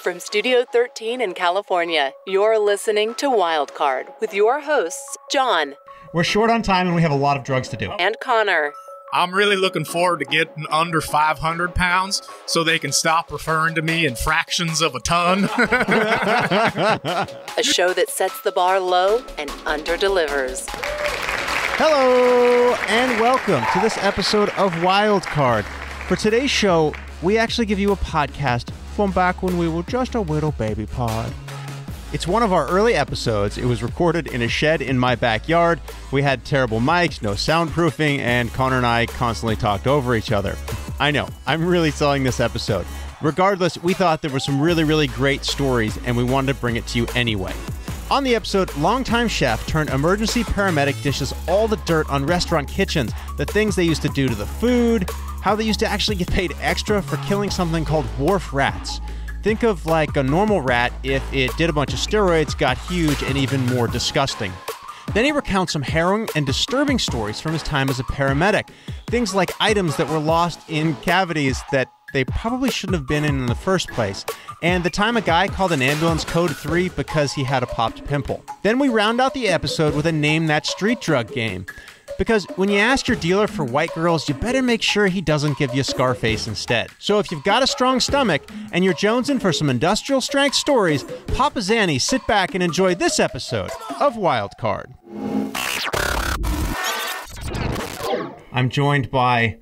From Studio 13 in California, you're listening to Wildcard with your hosts, John. We're short on time and we have a lot of drugs to do. And Conor. I'm really looking forward to getting under 500 pounds so they can stop referring to me in fractions of a ton. A show that sets the bar low and under-delivers. Hello and welcome to this episode of Wildcard. For today's show, we actually give you a podcast from back when we were just a little baby pod. It's one of our early episodes. It was recorded in a shed in my backyard. We had terrible mics, no soundproofing, and Conor and I constantly talked over each other. I know, I'm really selling this episode. Regardless, we thought there were some really great stories, and we wanted to bring it to you anyway. On the episode, longtime chef turned emergency paramedic dishes all the dirt on restaurant kitchens, the things they used to do to the food, how they used to actually get paid extra for killing something called wharf rats. Think of like a normal rat if it did a bunch of steroids, got huge, and even more disgusting. Then he recounts some harrowing and disturbing stories from his time as a paramedic. Things like items that were lost in cavities that they probably shouldn't have been in the first place. And the time a guy called an ambulance code 3 because he had a popped pimple. Then we round out the episode with a Name That Street Drug game. Because when you ask your dealer for white girls, you better make sure he doesn't give you scarface instead. So if you've got a strong stomach and you're jonesing for some industrial strength stories, pop a Zanny, sit back and enjoy this episode of Wildcard. I'm joined by,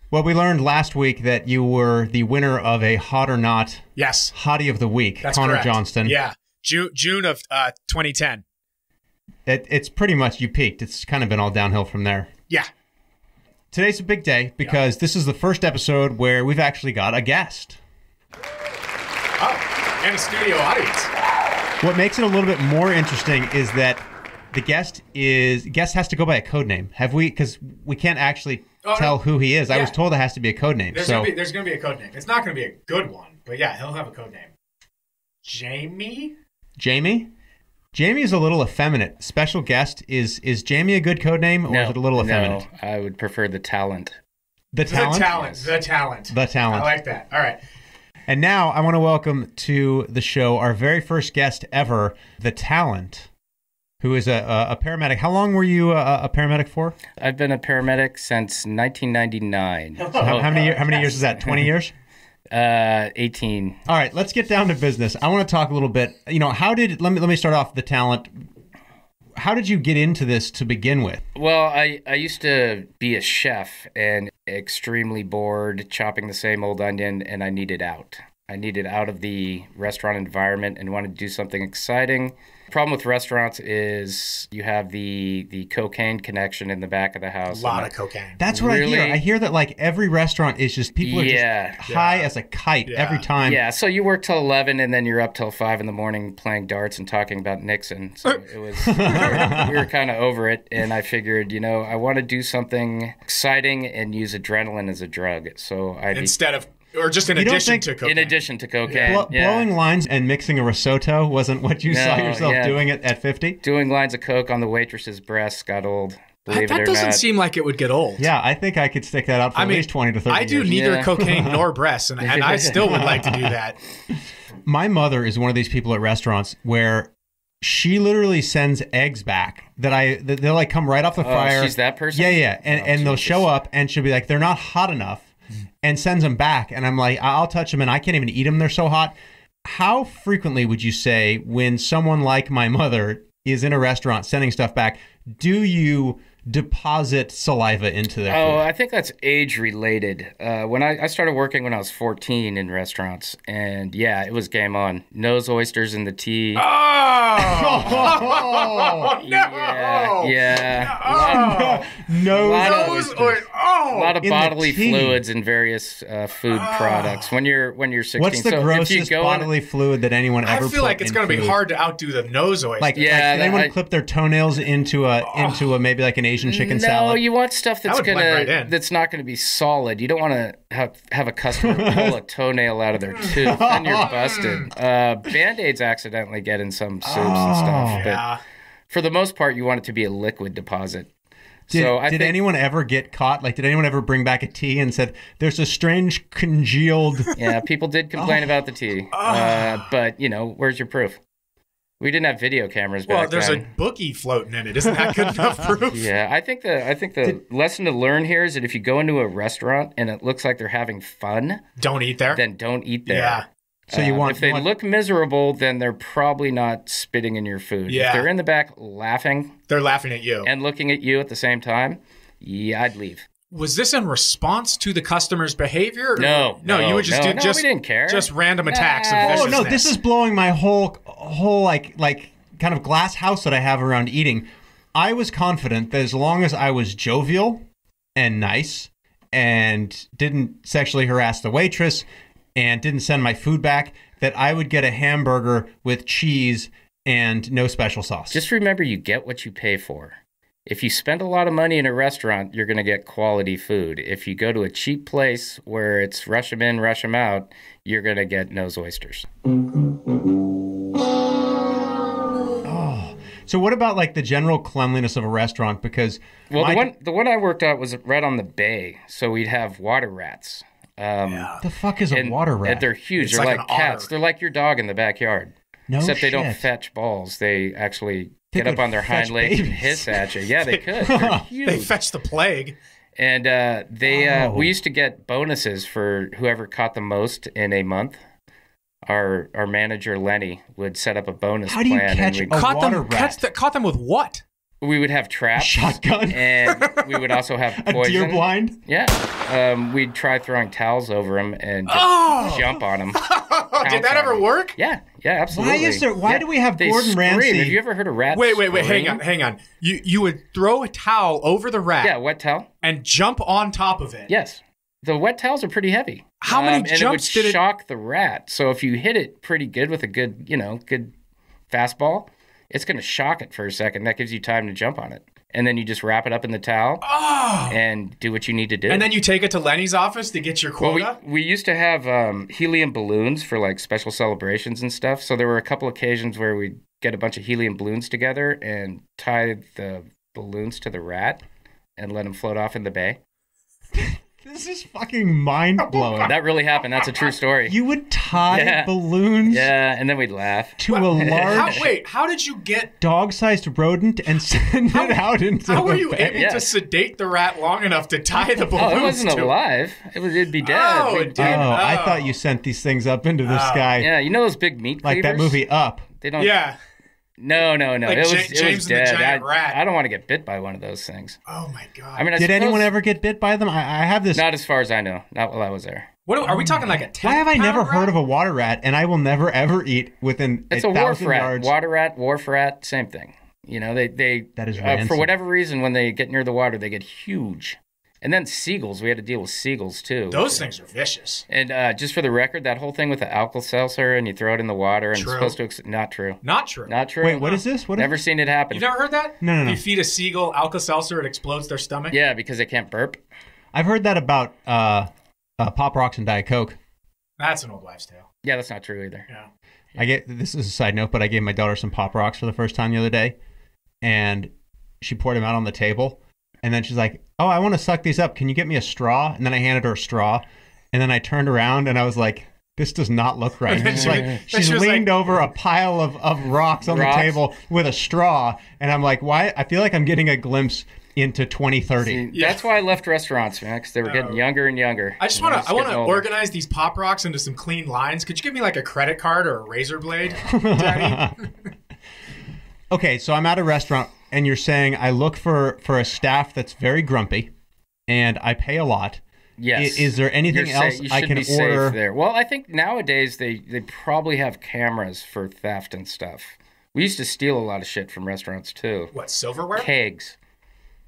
well, we learned last week that you were the winner of a Hot or Not Hottie of the Week, That's Conor correct. Johnston. Yeah, June of 2010. It's pretty much, you peaked. It's kind of been all downhill from there. Yeah. Today's a big day because this is the first episode where we've actually got a guest. Oh, and a studio audience. What makes it a little bit more interesting is that the guest has to go by a code name. Have we? Because we can't actually tell who he is. Yeah. I was told it has to be a code name. There's going to be a code name. It's not going to be a good one, but yeah, he'll have a code name. Jamie? Jamie is a little effeminate. Special guest, is Jamie a good code name, or is it a little effeminate? No, I would prefer the talent. The talent? The talent. I like that. All right. And now I want to welcome to the show our very first guest ever, the talent, who is a paramedic. How long were you a paramedic for? I've been a paramedic since 1999. So how many years is that? 20 years? 18. All right, let's get down to business. I want to talk a little bit. You know, let me start off the talent. How did you get into this to begin with? Well, I used to be a chef and extremely bored chopping the same old onion, and I needed out. I needed out of the restaurant environment and wanted to do something exciting. The problem with restaurants is you have the cocaine connection in the back of the house. A lot of cocaine. That's what I hear. I hear that like every restaurant is just people are just high as a kite every time. Yeah, so you work till 11 and then you're up till 5 in the morning playing darts and talking about Nixon. So it was we were kind of over it, and I figured, I want to do something exciting and use adrenaline as a drug. So Or just in addition to cocaine. In addition to cocaine. Blowing lines and mixing a risotto wasn't what you saw yourself doing at 50? Doing lines of coke on the waitress's breasts got old. That doesn't seem like it would get old. Yeah, I think I could stick that out for at least 20 to 30 years. I do neither cocaine nor breasts, and I still would like to do that. My mother is one of these people at restaurants where she literally sends eggs back that they'll like come right off the fryer. She's that person? Yeah. And they'll show up and she'll be like, they're not hot enough. And sends them back. And I'm like, I'll touch them and I can't even eat them. They're so hot. How frequently would you say when someone like my mother is in a restaurant sending stuff back, do you deposit saliva into their food? I think that's age related. When I started working when I was 14 in restaurants, and it was game on. Nose oysters in the tea. Oh! No! Yeah. No. A lot of bodily fluids and various food products. When you're 16, what's the grossest bodily fluid that anyone ever? I feel like it's going to be hard to outdo the nose oyster. Like anyone clip their toenails into a maybe like an Asian chicken salad? No, you want stuff that's not gonna be solid. You don't want to have a customer pull a toenail out of their tooth, then you're busted. Band-Aids accidentally get in some soups and stuff, but for the most part, you want it to be a liquid deposit. Did anyone ever get caught? Like, did anyone ever bring back a tea and said, there's a strange congealed... Yeah, people did complain about the tea. But, where's your proof? We didn't have video cameras back then. Well, there's a bookie floating in it. Isn't that good enough proof? Yeah, I think the lesson to learn here is that if you go into a restaurant and it looks like they're having fun... Don't eat there? Then don't eat there. Yeah. So if they look miserable, then they're probably not spitting in your food. Yeah. If they're in the back laughing... They're laughing at you. And looking at you at the same time, yeah, I'd leave. Was this in response to the customer's behavior? No, you would just do we didn't care. Just random attacks of viciousness. No, this is blowing my whole like kind of glass house that I have around eating. I was confident that as long as I was jovial and nice and didn't sexually harass the waitress and didn't send my food back, that I would get a hamburger with cheese and no special sauce. Just remember, you get what you pay for. If you spend a lot of money in a restaurant, you're going to get quality food. If you go to a cheap place where it's rush them in, rush them out, you're going to get nose oysters. Oh, so what about like the general cleanliness of a restaurant? Because the one I worked at was right on the bay, so we'd have water rats. The fuck is a water rat? They're huge. It's They're like like an cats. otter. They're like your dog in the backyard. No Except they shit. don't fetch balls. They actually They get up could on their fetch hind legs and babies. hiss at you. Yeah, they could. They're huge. They fetch the plague. And we used to get bonuses for whoever caught the most in a month. Our manager, Lenny, would set up a bonus How do you plan. catch and a Caught water them, rat? caught them with what? we would have traps. Shotgun? And we would also have A poison. deer blind? Yeah. We'd try throwing towels over them and just jump on them. Did that ever work? Yeah, absolutely. Why do we have They Gordon scream. Ramsay? Have you ever heard a rat Wait, scream? hang on. You would throw a towel over the rat Yeah, wet towel. and jump on top of it. Yes. The wet towels are pretty heavy. How many and jumps it would did it- shock the rat. So if you hit it pretty good with a good fastball, it's going to shock it for a second. That gives you time to jump on it. And then you just wrap it up in the towel and do what you need to do. And then you take it to Lenny's office to get your quota? Well, we used to have helium balloons for like special celebrations and stuff. So there were a couple occasions where we'd get a bunch of helium balloons together and tie the balloons to the rat and let him float off in the bay. This is fucking mind-blowing. That really happened. That's a true story. You would tie balloons Yeah, and then we'd laugh. to a large how did you get... dog-sized rodent and send it out into How the were you bay? able to sedate the rat long enough to tie the balloons Oh, it wasn't to? alive. It'd be dead. Oh, it did. Oh, I thought you sent these things up into the sky. Yeah, you know those big meat Like that cleavers? movie Up. They don't. Yeah. No. Like it was James and the dead. Giant Rat. I don't want to get bit by one of those things. Oh, my God. I mean, Did anyone ever get bit by them? I have this. Not as far as I know. Not while I was there. What are we talking like a 10 Why have I never pound heard rat? of a water rat, and I will never ever eat within It's a wharf 1,000 rat. yards? Water rat, wharf rat, same thing. You know, they That is for rancid. whatever reason, when they get near the water, they get huge. And then seagulls. We had to deal with seagulls, too. Those things are vicious. And just for the record, that whole thing with the Alka-Seltzer and you throw it in the water and True. it's supposed to... Not true. Not true. Not true. Wait, what is this? What is Never seen it happen. You've never heard that? No. If you feed a seagull Alka-Seltzer, it explodes their stomach? Yeah, because they can't burp. I've heard that about Pop Rocks and Diet Coke. That's an old wives' tale. Yeah, that's not true either. Yeah. This is a side note, but I gave my daughter some Pop Rocks for the first time the other day, and she poured them out on the table, and then she's like, "Oh, I want to suck these up. Can you get me a straw?" And then I handed her a straw, and then I turned around and I was like, "This does not look right." then She's she- like, then she's she was leaned like- over a pile of rocks on the table with a straw, and I'm like, "Why?" I feel like I'm getting a glimpse into 2030. See, that's why I left restaurants, man, because they were getting younger and younger. I just You know, want to getting older. organize these Pop Rocks into some clean lines. Could you give me like a credit card or a razor blade, Daddy? Okay, so I'm at a restaurant, and you're saying I look for a staff that's very grumpy, and I pay a lot. Yes. Is there anything You're else you I should can be safe order? there? Well, I think nowadays they probably have cameras for theft and stuff. We used to steal a lot of shit from restaurants too. What, silverware? Kegs.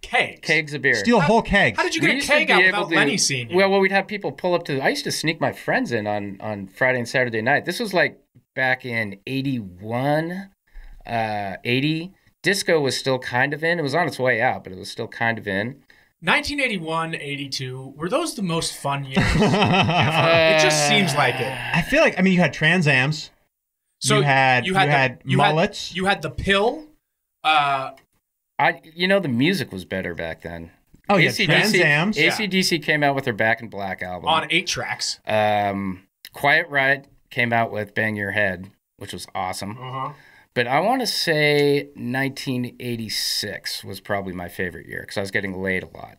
Kegs. Kegs of beer. Steal whole kegs. How did you We get a used to keg be out able without to- Lenny seeing you? Well, we'd have people pull up to... I used to sneak my friends in on Friday and Saturday night. This was like back in 81, 80. Disco was still kind of in. It was on its way out, but it was still kind of in. 1981, 82, were those the most fun years? It just seems like it. I feel like, you had Trans Ams. So you had mullets. You had the pill. The music was better back then. Oh, yeah, Trans Am's. AC/DC came out with their Back in Black album. On 8 tracks. Quiet Riot came out with Bang Your Head, which was awesome. Uh-huh. But I want to say 1986 was probably my favorite year because I was getting laid a lot.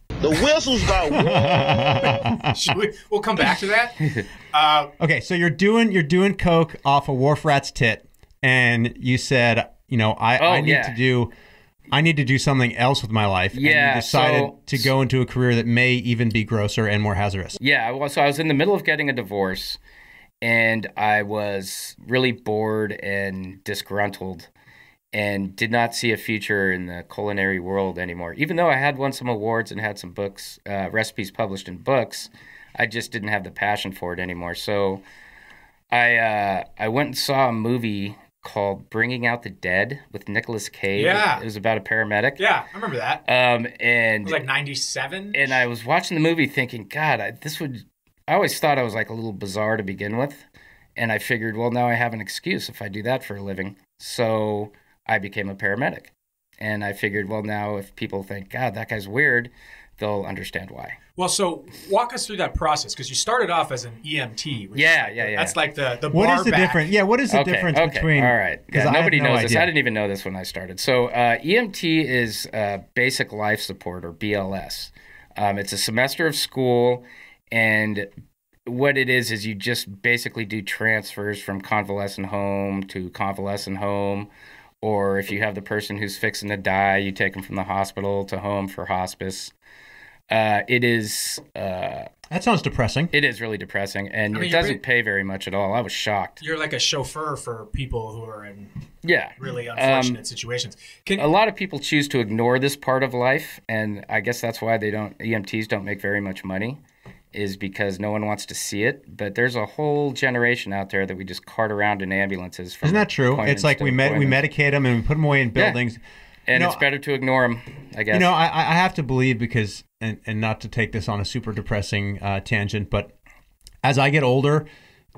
The whistles got warm. We'll come back to that. Okay, so you're doing coke off a wharf rat's tit, and you said, I need to do something else with my life. Yeah, and you decided to go into a career that may even be grosser and more hazardous. Yeah, so I was in the middle of getting a divorce, and I was really bored and disgruntled and did not see a future in the culinary world anymore. Even though I had won some awards and had some books, recipes published in books, I just didn't have the passion for it anymore. So I went and saw a movie called Bringing Out the Dead with Nicolas Cage. Yeah. It was about a paramedic. Yeah, I remember that. And it was like 97. And I was watching the movie thinking, God, I always thought I was like a little bizarre to begin with. And I figured, well, now I have an excuse if I do that for a living. So I became a paramedic. And I figured, well, now if people think, God, that guy's weird, they'll understand why. Well, so walk us through that process, because you started off as an EMT. Yeah. That's like the what bar is the back. difference? Yeah, what is the difference between? All right. Yeah, nobody knows this. Idea. I didn't even know this when I started. So EMT is basic life support, or BLS. It's a semester of school, and what it is you just basically do transfers from convalescent home to convalescent home. Or if you have the person who's fixing to die, you take them from the hospital to home for hospice. It is... that sounds depressing. It is really depressing, and it doesn't pay very much at all. I was shocked. You're like a chauffeur for people who are in really unfortunate situations. A lot of people choose to ignore this part of life, and I guess that's why EMTs don't make very much money, is because no one wants to see it. But there's a whole generation out there that we just cart around in ambulances. Isn't that true? It's like we medicate them and we put them away in buildings. Yeah. And it's better to ignore them, I guess. I have to believe because, and not to take this on a super depressing tangent, but as I get older,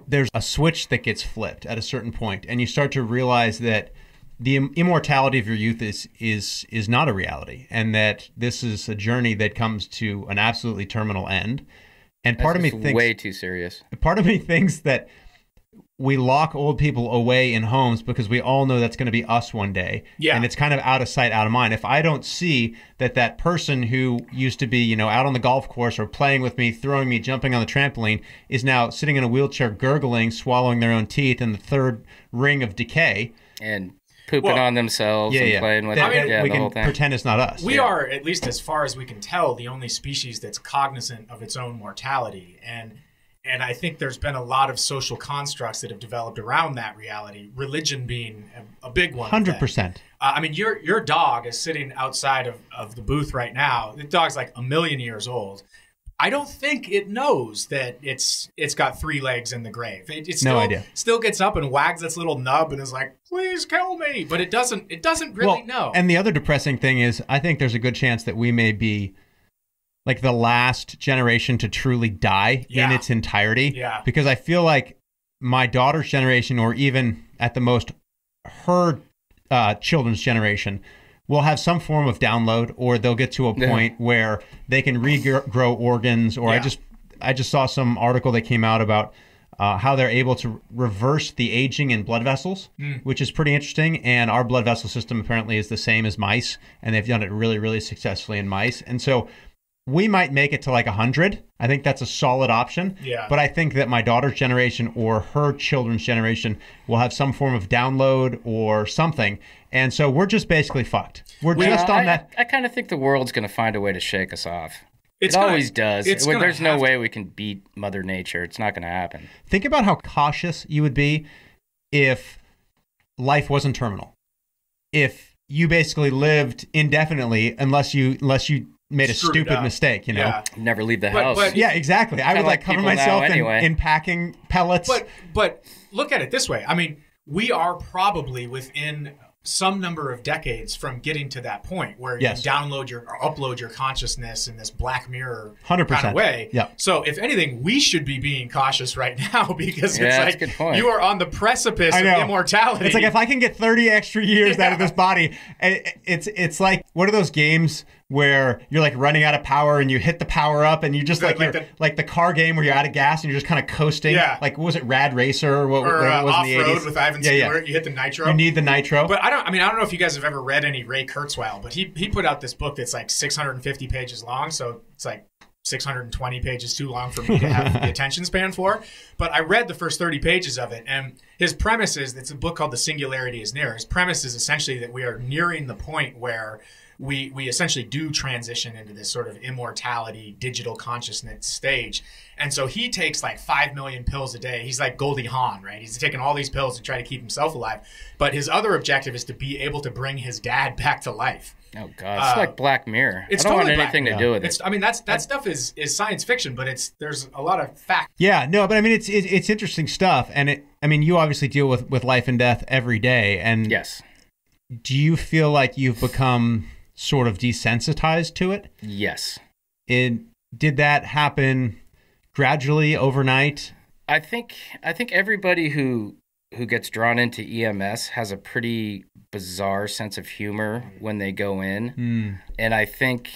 there's a switch that gets flipped at a certain point, and you start to realize that the immortality of your youth is not a reality, and that this is a journey that comes to an absolutely terminal end. And part of me thinks way too serious. Part of me thinks that we lock old people away in homes because we all know that's going to be us one day. Yeah. And it's kind of out of sight, out of mind. If I don't see that person who used to be, out on the golf course or playing with me, throwing me, jumping on the trampoline, is now sitting in a wheelchair, gurgling, swallowing their own teeth in the third ring of decay. And pooping on themselves and playing with it. We the whole can thing. pretend it's not us. We are, at least as far as we can tell, the only species that's cognizant of its own mortality. And I think there's been a lot of social constructs that have developed around that reality, religion being a big one. 100%. Your dog is sitting outside of the booth right now. The dog's like 1 million years old. I don't think it knows that it's got 3 legs in the grave. It still, no idea. Still gets up and wags its little nub and is like, "Please kill me," but it doesn't really know. And the other depressing thing is, I think there's a good chance that we may be like the last generation to truly die in its entirety. Yeah. Because I feel like my daughter's generation, or even at the most her children's generation, will have some form of download, or they'll get to a point where they can regrow organs. Or I just saw some article that came out about how they're able to reverse the aging in blood vessels, which is pretty interesting. And our blood vessel system apparently is the same as mice, and they've done it really, really successfully in mice. And so we might make it to like 100. I think that's a solid option. Yeah. But I think that my daughter's generation or her children's generation will have some form of download or something. And so we're just basically fucked. We're just on that. I kind of think the world's going to find a way to shake us off. It always does. There's no way we can beat Mother Nature. It's not going to happen. Think about how cautious you would be if life wasn't terminal. If you basically lived indefinitely unless you made a stupid mistake, Yeah. Never leave the house. But yeah, exactly. I would cover myself in packing pellets. But look at it this way. I mean, we are probably within some number of decades from getting to that point where Yes. you download or upload your consciousness in this Black Mirror 100%. kind of way. Yeah. So if anything, we should be being cautious right now because it's that's a good point. you are on the precipice I of know. immortality. It's like if I can get 30 extra years out of this body, it's like, what are those games where you're like running out of power and you hit the power up and you just like the car game where you're out of gas and you're just kind of coasting. Yeah. Like, what was it, Rad Racer or what or was off in the 80s? road with Ivan Stewart, you hit the nitro. You need the nitro. But I don't know if you guys have ever read any Ray Kurzweil, but he put out this book that's like 650 pages long, so it's like 620 pages too long for me to have the attention span for. But I read the first 30 pages of it, and his premise is, it's a book called The Singularity is Near. His premise is essentially that we are nearing the point where we essentially do transition into this sort of immortality, digital consciousness stage. And so he takes like 5 million pills a day. He's like Goldie Hawn, right? He's taking all these pills to try to keep himself alive. But his other objective is to be able to bring his dad back to life. Oh God, it's like Black Mirror. It's I don't totally want anything to do with it. I mean, that stuff is science fiction, but there's a lot of fact. Yeah, no, but I mean, it's interesting stuff. And you obviously deal with life and death every day. And Yes. do you feel like you've become sort of desensitized to it? Yes. Did that happen gradually overnight? I think everybody who gets drawn into EMS has a pretty bizarre sense of humor when they go in. And I think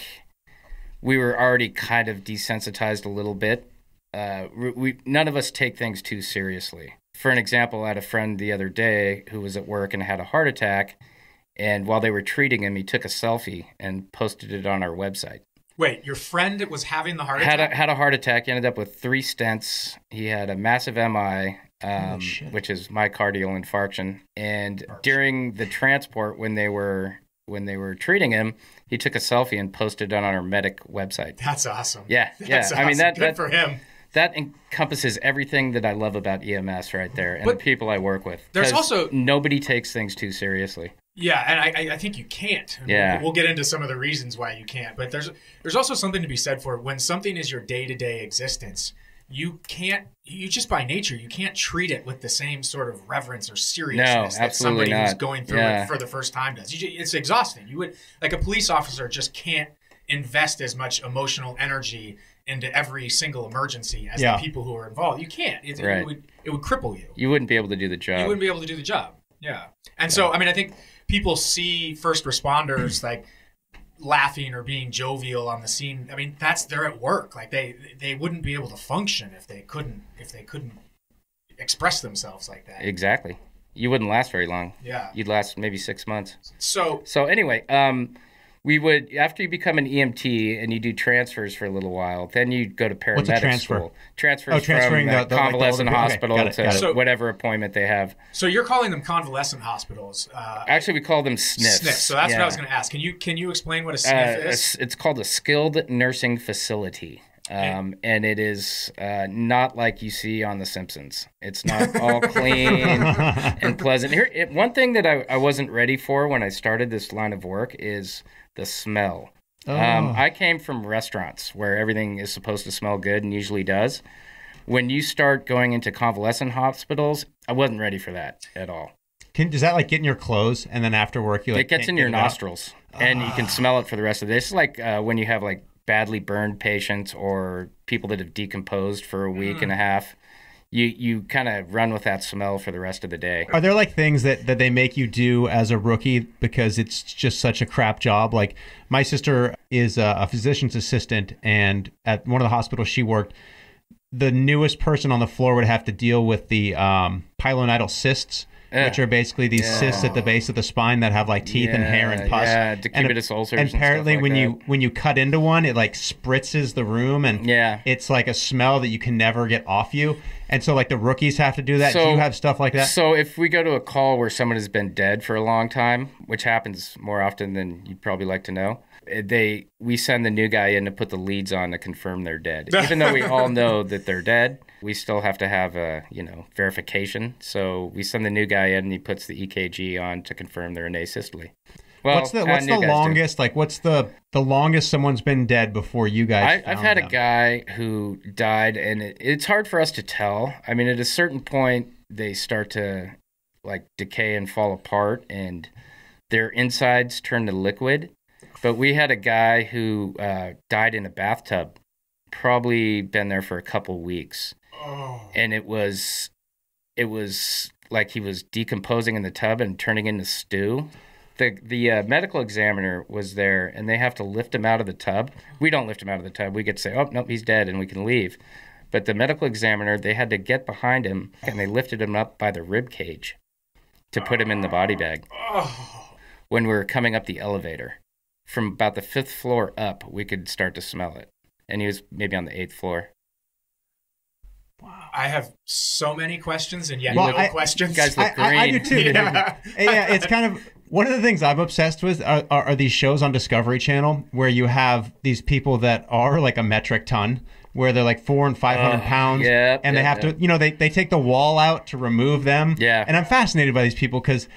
we were already kind of desensitized a little bit. None of us take things too seriously. For an example, I had a friend the other day who was at work and had a heart attack. And while they were treating him, he took a selfie and posted it on our website. Wait, your friend was having the heart attack? Had a heart attack. He ended up with 3 stents. He had a massive MI, which is myocardial infarction. And during the transport, when they were treating him, he took a selfie and posted it on our medic website. That's awesome. Yeah, That's I mean, awesome. that for him. That encompasses everything that I love about EMS right there, and the people I work with. There's also nobody takes things too seriously. Yeah, and I think you can't. Yeah. We'll get into some of the reasons why you can't. But there's also something to be said for when something is your day-to-day existence, you just by nature, you can't treat it with the same sort of reverence or seriousness that somebody who's going through it for the first time does. It's exhausting. You would, like, a police officer just can't invest as much emotional energy into every single emergency as the people who are involved. You can't. It would cripple you. You wouldn't be able to do the job. You wouldn't be able to do the job. Yeah. And so, I mean, I think people see first responders like laughing or being jovial on the scene. I mean, they're at work. Like they wouldn't be able to function if they couldn't express themselves like that. Exactly. You wouldn't last very long. Yeah. You'd last maybe 6 months. So anyway, we would, after you become an EMT and you do transfers for a little while, then you go to paramedic school. Transfers transferring from the convalescent hospital to whatever appointment they have. So you're calling them convalescent hospitals. Actually, we call them SNFs. SNFs. So that's what I was going to ask. Can you explain what a SNF is? It's called a skilled nursing facility. And it is not like you see on The Simpsons. It's not all clean and pleasant. One thing that I wasn't ready for when I started this line of work is the smell. I came from restaurants where everything is supposed to smell good and usually does. When you start going into convalescent hospitals, I wasn't ready for that at all. Does that like get in your clothes and then after work you like? It gets in your nostrils and you can smell it for the rest of the day. It's like when you have like badly burned patients or people that have decomposed for a week and a half. You kind of run with that smell for the rest of the day. Are there like things that they make you do as a rookie because it's just such a crap job? Like my sister is a physician's assistant, and at one of the hospitals she worked, the newest person on the floor would have to deal with the pilonidal cysts, which are basically these cysts at the base of the spine that have like teeth and hair and pus. Yeah, decubitus ulcers. And apparently, and stuff like when you cut into one, it like spritzes the room, and it's like a smell that you can never get off you. And so, like the rookies have to do that. Do you have stuff like that? So if we go to a call where someone has been dead for a long time, which happens more often than you'd probably like to know, we send the new guy in to put the leads on to confirm they're dead. Even though we all know that they're dead, we still have to have a verification. So we send the new guy in and he puts the EKG on to confirm they're in asystole. Well, what's the longest? Like, what's the longest someone's been dead before you guys? I've had a guy who died, and it's hard for us to tell. I mean, at a certain point, they start to like decay and fall apart, and their insides turn to liquid. But we had a guy who died in a bathtub, probably been there for a couple weeks. Oh. And it was like he was decomposing in the tub and turning into stew. The medical examiner was there, and they have to lift him out of the tub. We don't lift him out of the tub. We get to say, oh, nope, he's dead, and we can leave. But the medical examiner, they had to get behind him, and they lifted him up by the rib cage to put him in the body bag. When we were coming up the elevator, from about the 5th floor up, we could start to smell it. And he was maybe on the 8th floor. I have so many questions and yet Well, no questions. You guys look green. I do too. Yeah. Yeah, it's kind of one of the things I'm obsessed with are these shows on Discovery Channel where you have these people that are like a metric ton, where they're like 400 and 500 pounds, and they have to, you know, they take the wall out to remove them. Yeah. And I'm fascinated by these people because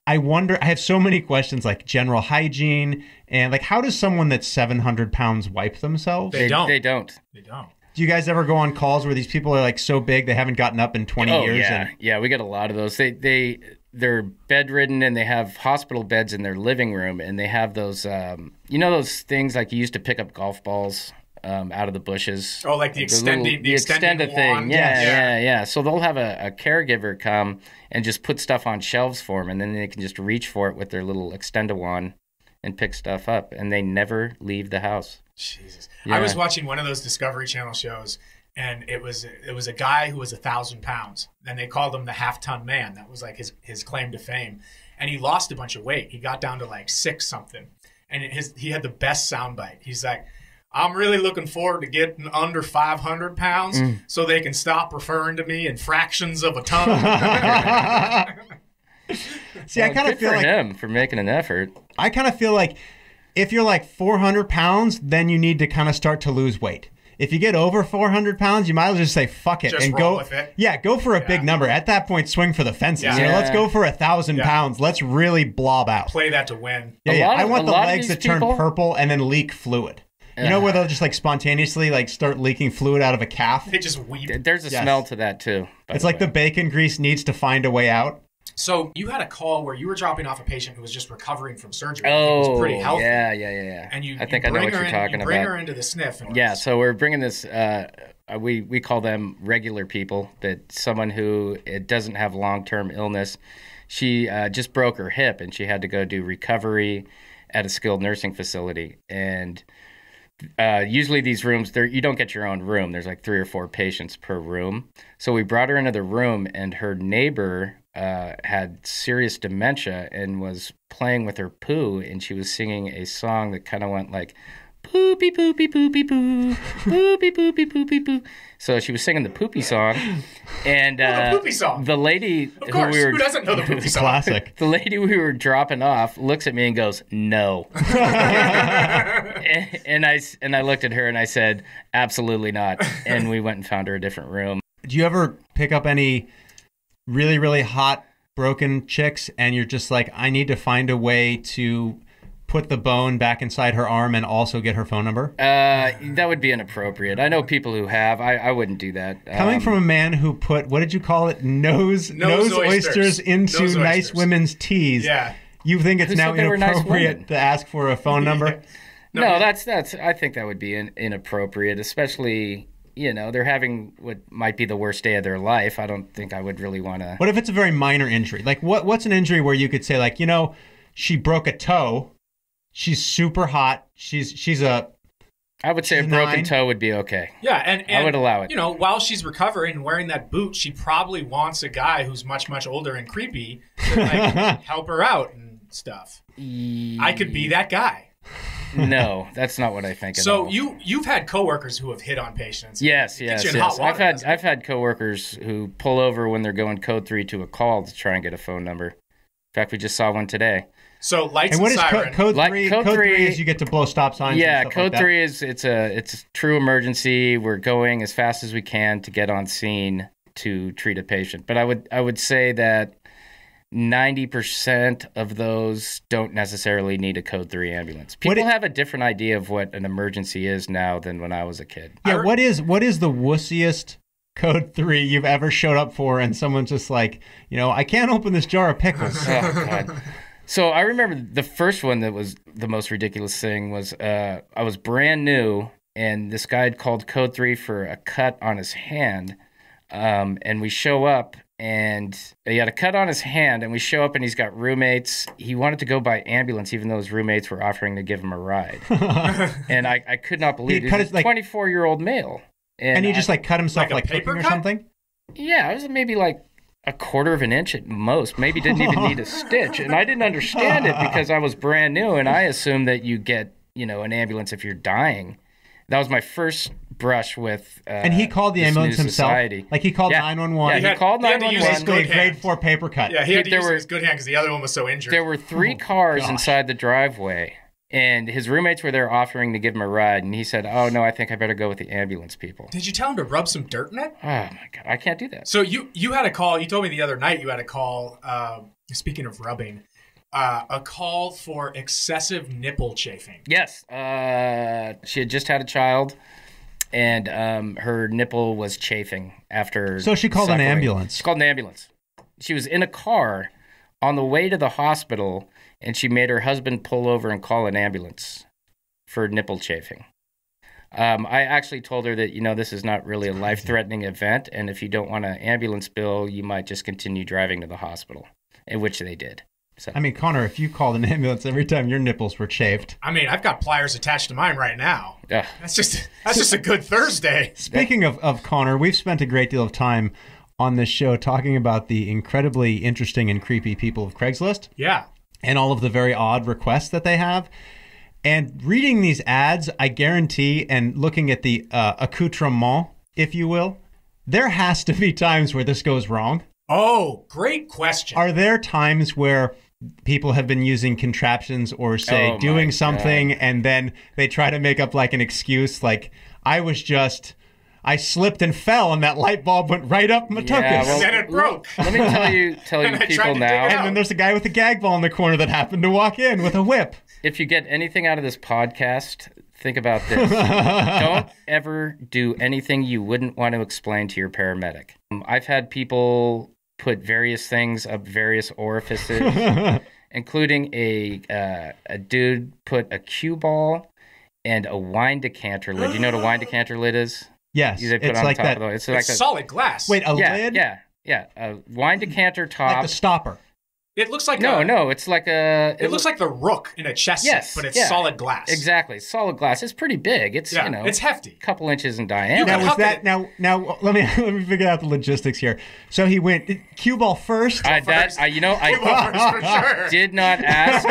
I wonder, I have so many questions like general hygiene and like how does someone that's 700 pounds wipe themselves? They don't. They don't. Do you guys ever go on calls where these people are like so big they haven't gotten up in 20 years? Yeah. Yeah, we get a lot of those. They're bedridden and they have hospital beds in their living room, and they have those, you know, those things like you used to pick up golf balls out of the bushes. Oh, like the extended thing. wand. Yeah. So they'll have a caregiver come and just put stuff on shelves for them, and then they can just reach for it with their little extender wand and pick stuff up, and they never leave the house. Jesus. Yeah. I was watching one of those Discovery Channel shows, and it was a guy who was 1,000 pounds, and they called him the half-ton man. That was like his claim to fame. And he lost a bunch of weight. He got down to like 6 something, and he had the best soundbite. He's like, I'm really looking forward to getting under 500 pounds so they can stop referring to me in fractions of a ton. See, I kind of feel for like him for making an effort. I kind of feel like if you're like 400 pounds, then you need to kind of start to lose weight. If you get over 400 pounds, you might as well just say fuck it Just and roll go. with it. Yeah, go for a big number. At that point, swing for the fences. Yeah. You know, Yeah. let's go for 1,000 pounds. Let's really blob out. Play that to win. Yeah. lot I of- want a the lot of legs these that turn people- purple and then leak fluid. You know where they'll just like spontaneously like start leaking fluid out of a calf? They just weep. There's a Yes. smell to that too. It's like the bacon grease needs to find a way out. So you had a call where you were dropping off a patient who was just recovering from surgery. Oh, He was pretty healthy. Yeah. And you, I think you I know bring what her you're in, talking you bring about. her into the sniff. And Yeah, so we're bringing this. We call them regular people, but someone who it doesn't have long-term illness. She just broke her hip, and she had to go do recovery at a skilled nursing facility. And usually these rooms, you don't get your own room. There's like 3 or 4 patients per room. So we brought her into the room, and her neighbor had serious dementia and was playing with her poo, and she was singing a song that kind of went like, poopy, poopy, poopy, poo, poopy, poopy, poopy, poo. So she was singing the poopy song. And the poopy song. The lady Of course, who doesn't know the poopy song? Classic. The lady we were dropping off looks at me and goes, no. and I looked at her and I said, absolutely not. And we went and found her a different room. Do you ever pick up any really, really hot broken chicks and you're just like, I need to find a way to put the bone back inside her arm and also get her phone number? That would be inappropriate. I know people who have. I wouldn't do that. Coming from a man who put, what did you call it? Nose oysters into Nose nice oysters. women's teas. Yeah. You think it's Who now said they were nice inappropriate women? to ask for a phone number? No, that's. I think that would be inappropriate, especially, you know, they're having what might be the worst day of their life. I don't think I would really want to. What if it's a very minor injury? Like what's an injury where you could say, like, you know, she broke a toe. She's super hot. She's a. I would say a she's broken 9. toe would be okay. Yeah, and I would allow it. You know, while she's recovering and wearing that boot, she probably wants a guy who's much, much older and creepy to like help her out and stuff. I could be that guy. No, that's not what I think. At So all. you've had coworkers who have hit on patients. Yes. It gets you in hot water, doesn't it? I've had coworkers who pull over when they're going code 3 to a call to try and get a phone number. In fact, we just saw one today. So lights And what is siren. code Like, 3? code Code 3 3 is you get to blow stop signs. Yeah, and stuff code like that. 3 is it's a true emergency. We're going as fast as we can to get on scene to treat a patient. But I would say that 90% of those don't necessarily need a code 3 ambulance. People have a different idea of what an emergency is now than when I was a kid. Yeah, what is the wussiest code 3 you've ever showed up for and someone's just like, you know, I can't open this jar of pickles? Oh, God. So I remember the first one that was the most ridiculous thing was I was brand new, and this guy had called Code 3 for a cut on his hand. And we show up, and he had a cut on his hand, and we show up, and he's got roommates. He wanted to go by ambulance, even though his roommates were offering to give him a ride. And I could not believe it. He was a 24-year-old male. And he just cut himself like cooking or something? Yeah, it was maybe like a quarter of an inch at most. Maybe didn't even need a stitch. And I didn't understand it because I was brand new, and I assumed that you get, an ambulance if you're dying. That was my first brush with and he called the ambulance himself? Society. Like he called 911? Yeah, he called 911. Basically a grade 4 paper cut. Yeah, he had to use his good hand because the other one was so injured. There were 3 cars inside the driveway, and his roommates were there offering to give him a ride, and he said, oh, no, I think I better go with the ambulance people. Did you tell him to rub some dirt in it? Oh, my God, I can't do that. So you had a call. You told me the other night you had a call, speaking of rubbing, a call for excessive nipple chafing. Yes. She had just had a child, and her nipple was chafing after. So she called an ambulance. She called an ambulance. She was in a car on the way to the hospital, and she made her husband pull over and call an ambulance for nipple chafing. I actually told her that, this is not really a life-threatening event, and if you don't want an ambulance bill, you might just continue driving to the hospital, in which they did. So. I mean, Conor, if you called an ambulance every time your nipples were chafed. I mean, I've got pliers attached to mine right now. That's just a good Thursday. Speaking of Conor, we've spent a great deal of time on this show talking about the incredibly interesting and creepy people of Craigslist. Yeah. And all of the very odd requests that they have. And reading these ads, I guarantee, and looking at the accoutrement, if you will, there has to be times where this goes wrong. Oh, great question. Are there times where people have been using contraptions or, say, doing something, and then they try to make up like an excuse, like, I slipped and fell, and that light bulb went right up my tuchus. And then it broke. Let me tell you people now. And then there's a guy with a gag ball in the corner that happened to walk in with a whip. If you get anything out of this podcast, think about this. Don't ever do anything you wouldn't want to explain to your paramedic. I've had people put various things up various orifices, including a dude put a cue ball and a wine decanter lid. You know what a wine decanter lid is? Yes, it's like that. It's like solid glass. Wait, lid? Yeah. A wine decanter top. Like the stopper. It looks like no. It's like a. It looks like the rook in a chess set, but it's solid glass. Exactly, solid glass. It's pretty big. It's it's hefty. A couple inches in diameter. Now let me figure out the logistics here. So he went cue ball first. Cue ball first for sure. Did not ask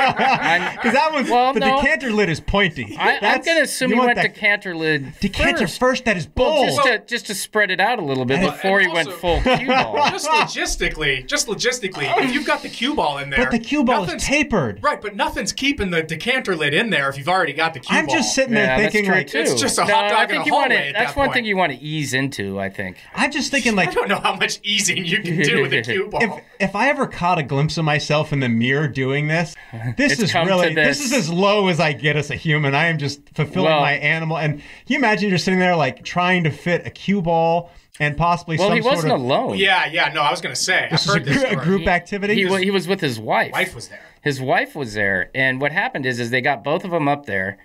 because that was the decanter lid is pointy. I'm going to assume he went decanter lid. Decanter first. That is bold. Well, just to spread it out a little bit before he went full cue ball. Just logistically, if you've got the cue ball in there. But the cue ball is tapered. Right, but nothing's keeping the decanter lid in there if you've already got the cue ball. I'm just sitting there thinking like it's just a hot dog in a hallway That's one thing you want to ease into, I think. I'm just thinking like I don't know how much easing you can do with a cue ball. If I ever caught a glimpse of myself in the mirror doing this is this is as low as I get as a human. I am just fulfilling my animal. And you imagine you're sitting there like trying to fit a cue ball and possibly he wasn't alone. Yeah. No, I was going to say. This is a group activity. He was with his wife. Wife was there. His wife was there, and what happened is they got both of them up there,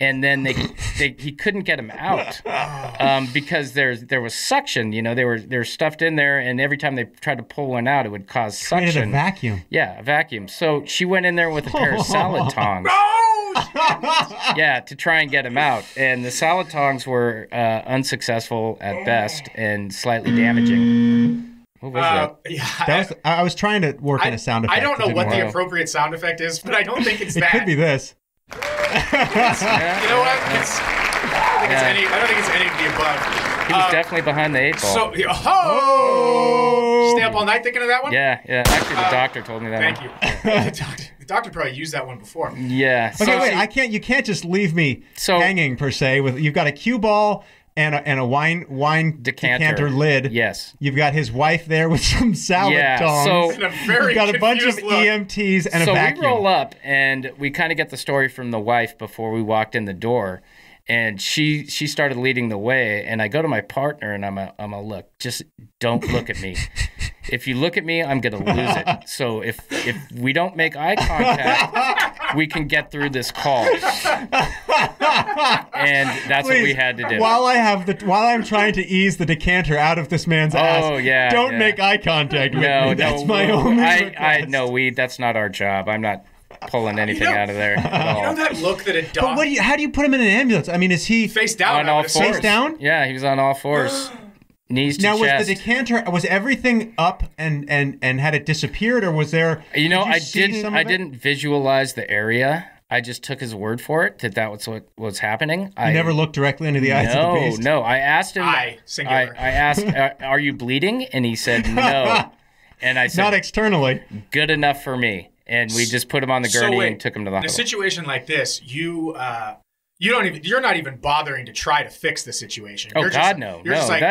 and then he couldn't get them out because there was suction. They were stuffed in there, and every time they tried to pull one out, it would cause suction. Created a vacuum. Yeah, a vacuum. So she went in there with a pair of salad tongs. Yeah, to try and get him out. And the salad tongs were unsuccessful at best and slightly damaging. What was that? Yeah, I was trying to work in a sound effect. I don't know what the appropriate sound effect is, but I don't think it's that. It could be this. You know what? I don't think it's any of the above. He was definitely behind the 8 ball. Stay up all night thinking of that one? Yeah. Actually, the doctor told me that. Thank you. The doctor probably used that one before. Yeah. Okay, wait. You can't just leave me hanging per se. You've got a cue ball and a wine decanter lid. Yes. You've got his wife there with some salad tongs. So you've got a bunch of EMTs and a vacuum. So we roll up and we kind of get the story from the wife before we walked in the door. And she started leading the way, and I go to my partner, and I'm a look, just don't look at me. If you look at me, I'm gonna lose it. So if we don't make eye contact, we can get through this call. And that's what we had to do. While I'm trying to ease the decanter out of this man's ass, don't make eye contact with me. That's my only request. That's not our job. I'm not pulling anything out of there at all. You know that look that a dog... But how do you put him in an ambulance? I mean, is he... Face down. On all fours. Face down? Yeah, he was on all fours. Knees to chest. Now, was the decanter, was everything up and had it disappeared, or was there... I didn't visualize the area. I just took his word for it that was what was happening. You never looked directly into the eyes of the beast? No. I asked him... Singular. I asked, are you bleeding? And he said, no. And I said... Not externally. Good enough for me. And we just put him on the gurney and took him to the hospital. In a situation like this, you're not even bothering to try to fix the situation. You're just like,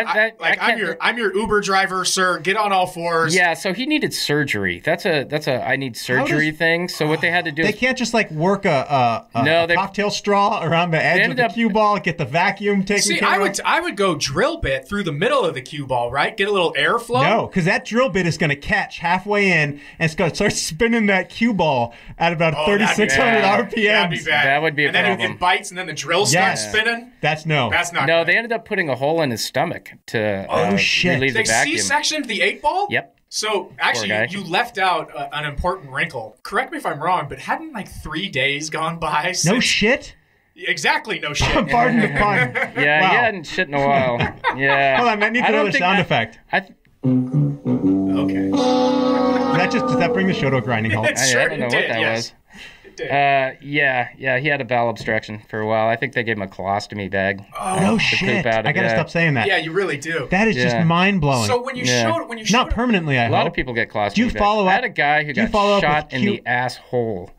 I'm your Uber driver, sir. Get on all fours. Yeah, so he needed surgery. That's a I need surgery thing. So what they had to do they can't just like work a cocktail straw around the edge of the cue ball, get the vacuum taken care of. I would go drill bit through the middle of the cue ball, right? Get a little airflow. No, because that drill bit is going to catch halfway in and it's going to start spinning that cue ball at about 3,600 RPMs. That'd be bad. That would be a problem. And then it bites and then the drill starts spinning. That's not no. good. They ended up putting a hole in his stomach to relieve the They vacuum. C-sectioned the 8-ball? Yep. So actually, you left out an important wrinkle. Correct me if I'm wrong, but hadn't like 3 days gone by? No shit. Exactly, no shit. Pardon the pun. Yeah, wow. He hadn't shit in a while. Yeah. Hold on, that needs another sound effect. Okay. Does that bring the show to a grinding halt? I don't know what that was. Yeah, he had a bowel obstruction for a while. I think they gave him a colostomy bag. Oh, no shit. I gotta stop saying that. Yeah, you really do. That is just mind-blowing. So when you showed not permanently, I hope. A lot of people get colostomy Do you follow bags. up? I had a guy who got shot in the asshole.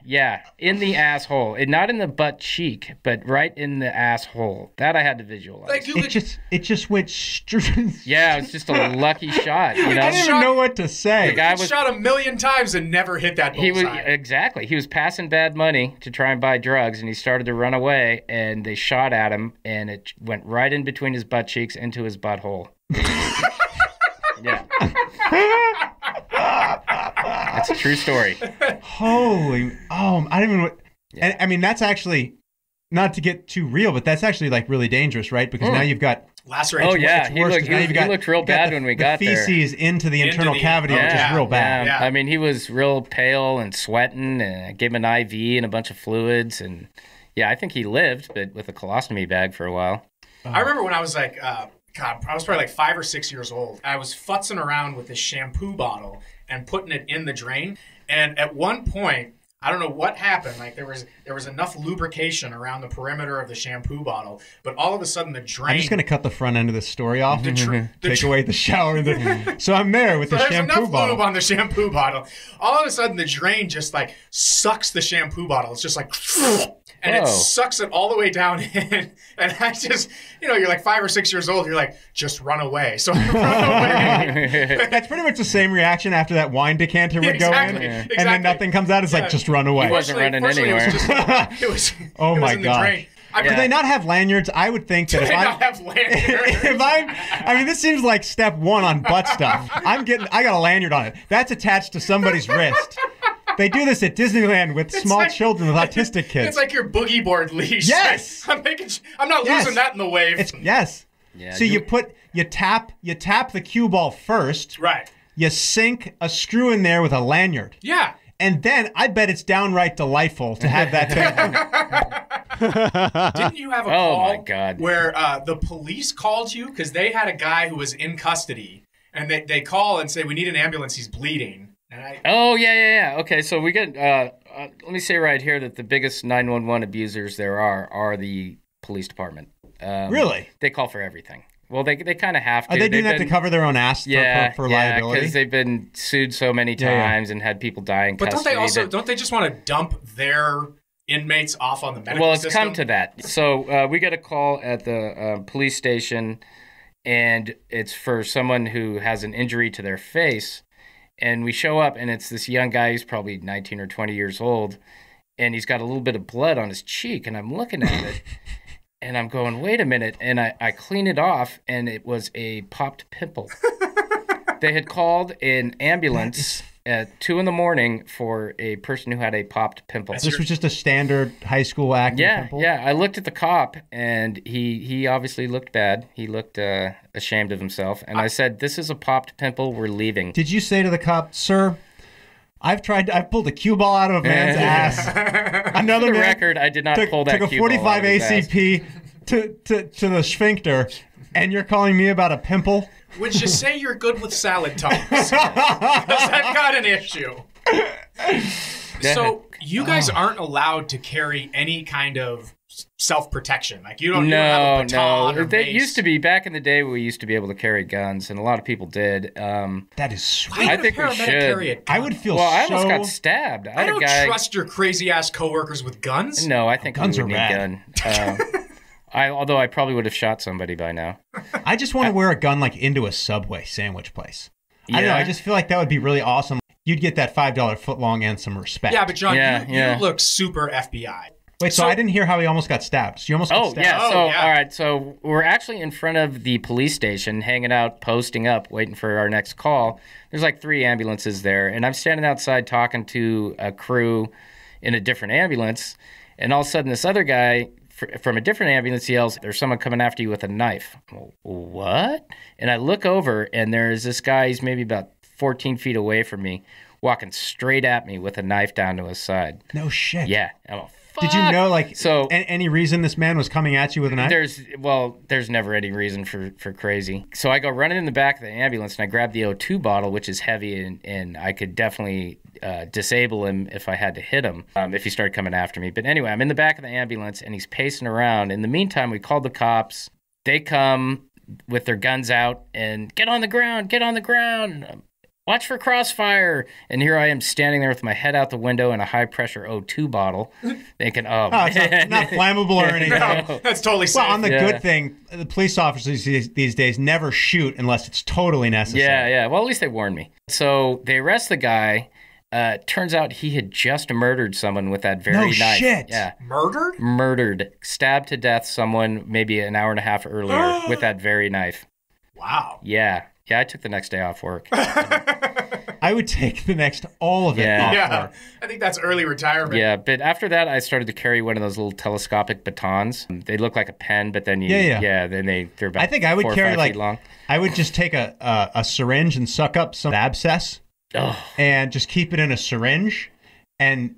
Yeah, in the asshole. Not in the butt cheek, but right in the asshole. That I had to visualize. Like it just went straight. Yeah, it was just a lucky shot. You know? I didn't even know what to say. The guy was shot 1,000,000 times and never hit that bullseye. Exactly. He was passing bad money to try and buy drugs, and he started to run away, and they shot at him, and it went right in between his butt cheeks into his butthole. Yeah. That's a true story. I don't even. And I mean, that's actually not to get too real, but that's actually like really dangerous, right? Because now you've got laceration. Oh yeah, he looked real bad when we got there. The feces into the internal cavity, which is real bad. Yeah. I mean, he was real pale and sweating, and I gave him an IV and a bunch of fluids, and I think he lived, but with a colostomy bag for a while. I remember when I was like, I was probably like 5 or 6 years old. I was futzing around with this shampoo bottle and putting it in the drain. And at one point, I don't know what happened. Like there was enough lubrication around the perimeter of the shampoo bottle, but all of a sudden the drain. I'm just going to cut the front end of this story off. Take away the shower. So I'm there with the shampoo bottle. There's enough lube on the shampoo bottle. All of a sudden the drain just like sucks the shampoo bottle. It's just like. And it sucks it all the way down in. And I just, you're like 5 or 6 years old. You're like, just run away. So I run away. That's pretty much the same reaction after that wine decanter would go in. And then nothing comes out. It's like, just run away. He wasn't running anywhere. It was in the drain. Do they not have lanyards? I would think that I mean, this seems like step one on butt stuff. I got a lanyard on it. That's attached to somebody's wrist. They do this at Disneyland with small children with autistic kids. It's like your boogie board leash. Yes. I'm not losing that in the wave. Yes. Yeah, so you tap the cue ball first. Right. You sink a screw in there with a lanyard. Yeah. And then I bet it's downright delightful to have that thing. Didn't you have a call where the police called you because they had a guy who was in custody and they call and say, we need an ambulance, he's bleeding. Yeah. Okay, so we get, let me say right here that the biggest 911 abusers there are the police department. Really? They call for everything. Well, they kind of have to. Are they doing that to cover their own ass for liability? Yeah, because they've been sued so many times and had people die in custody. But don't they just want to dump their inmates off on the medical system? Well, it's come to that. So we get a call at the police station, and it's for someone who has an injury to their face. And we show up, and it's this young guy who's probably 19 or 20 years old. and he's got a little bit of blood on his cheek, and I'm looking at it, and I'm going, wait a minute, and I clean it off, and it was a popped pimple. They had called an ambulance at 2 a.m. for a person who had a popped pimple. This was just a standard high school acne pimple? Yeah. I looked at the cop, and he obviously looked bad. He looked ashamed of himself. And I said, this is a popped pimple. We're leaving. Did you say to the cop, sir, I've pulled a cue ball out of a man's ass. Another For the man record, I did not pull that took a cue ball 45 out of his ass. ACP to the sphincter, and you're calling me about a pimple? Would you say you're good with salad tongues? Because I've got an issue. So you guys aren't allowed to carry any kind of self-protection. Like you don't have a baton or They mace. used to be, back in the day, we used to be able to carry guns, and a lot of people did. That is sweet. Why I would think a we paramedic should. carry a gun? I would feel Well, I so... almost got stabbed. I I had a don't guy. trust your crazy-ass coworkers with guns. No, I think Guns we would are need rad. gun. Although I probably would have shot somebody by now. I just want to wear a gun like into a Subway sandwich place. I don't know. Yeah. I just feel like that would be really awesome. You'd get that $5 footlong and some respect. Yeah, but John, Yeah. you look super FBI. Wait, so I didn't hear how he almost got stabbed. So you almost got stabbed. Yeah. So, Oh, yeah. all right. So we're actually in front of the police station, hanging out, posting up, waiting for our next call. There's like 3 ambulances there, and I'm standing outside talking to a crew in a different ambulance, and all of a sudden this other guy from a different ambulance yells, there's someone coming after you with a knife. Well, what? And I look over, and there's this guy, he's maybe about 14 feet away from me, walking straight at me with a knife down to his side. No shit. Yeah. I'm like, Did you know, like, So- any reason this man was coming at you with a knife? There's never any reason for crazy. So I go running in the back of the ambulance, and I grab the O2 bottle, which is heavy, and I could definitely disable him if I had to hit him, if he started coming after me. But anyway, I'm in the back of the ambulance, and he's pacing around. In the meantime, we called the cops. They come with their guns out and get on the ground. Watch for crossfire. And here I am standing there with my head out the window and a high-pressure O2 bottle, thinking, it's not flammable or anything. No, that's totally safe. Well, on the good thing, the police officers these days never shoot unless it's totally necessary. Yeah. Well, at least they warned me. So they arrest the guy. Turns out he had just murdered someone with that very knife. No shit. Yeah. Murdered? Murdered. Stabbed to death someone maybe an hour and a half earlier with that very knife. Wow. Yeah. Yeah, I took the next day off work. I would take all of it off Yeah. work. I think that's early retirement. Yeah, but after that, I started to carry one of those little telescopic batons. They look like a pen, but then then they're about I think I would 4 or carry 5 feet long. I would just take a syringe and suck up some abscess and just keep it in a syringe. And,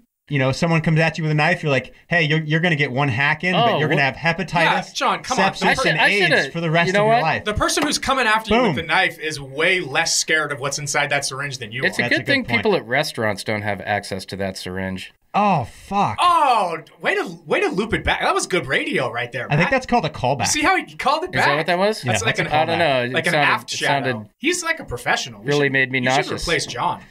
someone comes at you with a knife, you're like, hey, you're going to get one hack in, but you're going to have hepatitis, Yeah, John, come on. sepsis, and AIDS for the rest of your life. The person who's coming after you Boom. with the knife is way less scared of what's inside that syringe than you It's are. a good thing people at restaurants don't have access to that syringe. Oh, fuck. Oh, way to loop it back. That was good radio right there, I think Matt. that's called a callback. See how he called it back? Is that what that was? That's Yeah, like that's an a I don't know. like It an sounded- aft it shadow. sounded- He's like a professional. Really made me You nauseous. should replace John.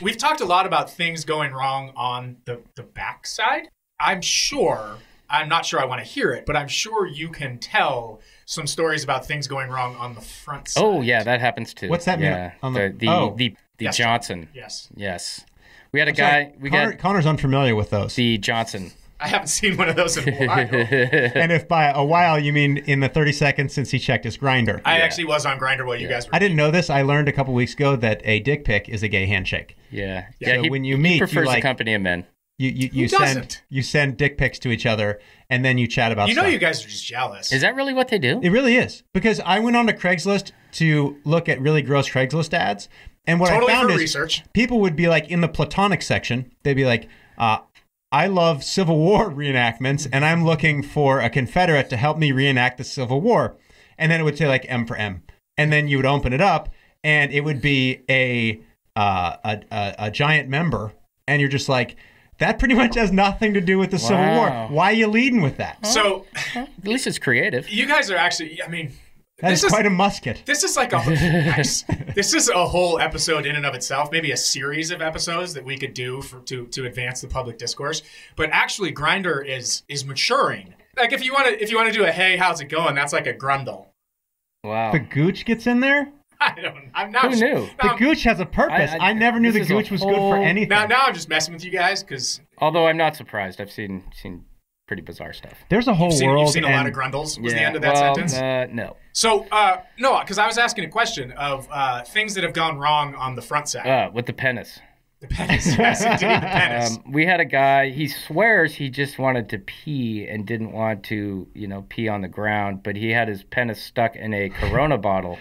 We've talked a lot about things going wrong on the back side. I'm not sure I want to hear it, but I'm sure you can tell some stories about things going wrong on the front side. Oh, yeah, that happens too. What's that mean? Yeah. On The Yes, Johnson. Yes. Yes. We had a Sorry, guy. Connor's unfamiliar with those. The Johnson. I haven't seen one of those in a while. And if by a while you mean in the 30 seconds since he checked his grinder. I actually was on Grindr while you guys were. I didn't know this. I learned a couple weeks ago that a dick pic is a gay handshake. Yeah. So Yeah. when you meet, he you prefers like- the company of men. You doesn't? send dick pics to each other, and then you chat about You know, stuff. you guys are just jealous. Is that really what they do? It really is, because I went on to Craigslist to look at really gross Craigslist ads, and what Totally I found for is research. people would be like in the platonic section. They'd be like, "I love Civil War reenactments, and I'm looking for a Confederate to help me reenact the Civil War," and then it would say like M for M, and then you would open it up, and it would be a giant member, and you're just like, that pretty much has nothing to do with the Civil War. Why are you leading with that? So, At least it's creative. you guys are actually, I mean, That is quite a musket. This is like nice. This is a whole episode in and of itself, maybe a series of episodes that we could do to advance the public discourse. But actually, Grindr is maturing. Like if you want to do a hey, how's it going? That's like a grundle. Wow. The gooch gets in there? I'm not. Who knew? The gooch has a purpose. I never knew the this is a gooch was good for whole- anything. Now I'm just messing with you guys because Although I'm not surprised. I've seen pretty bizarre stuff. There's a whole world. you've seen a lot and- of grundles. Was the end of that sentence? No. So no, because I was asking a question of things that have gone wrong on the front side. With the penis. The penis, yes, indeed, the penis. We had a guy, he swears he just wanted to pee and didn't want to, pee on the ground, but he had his penis stuck in a Corona bottle,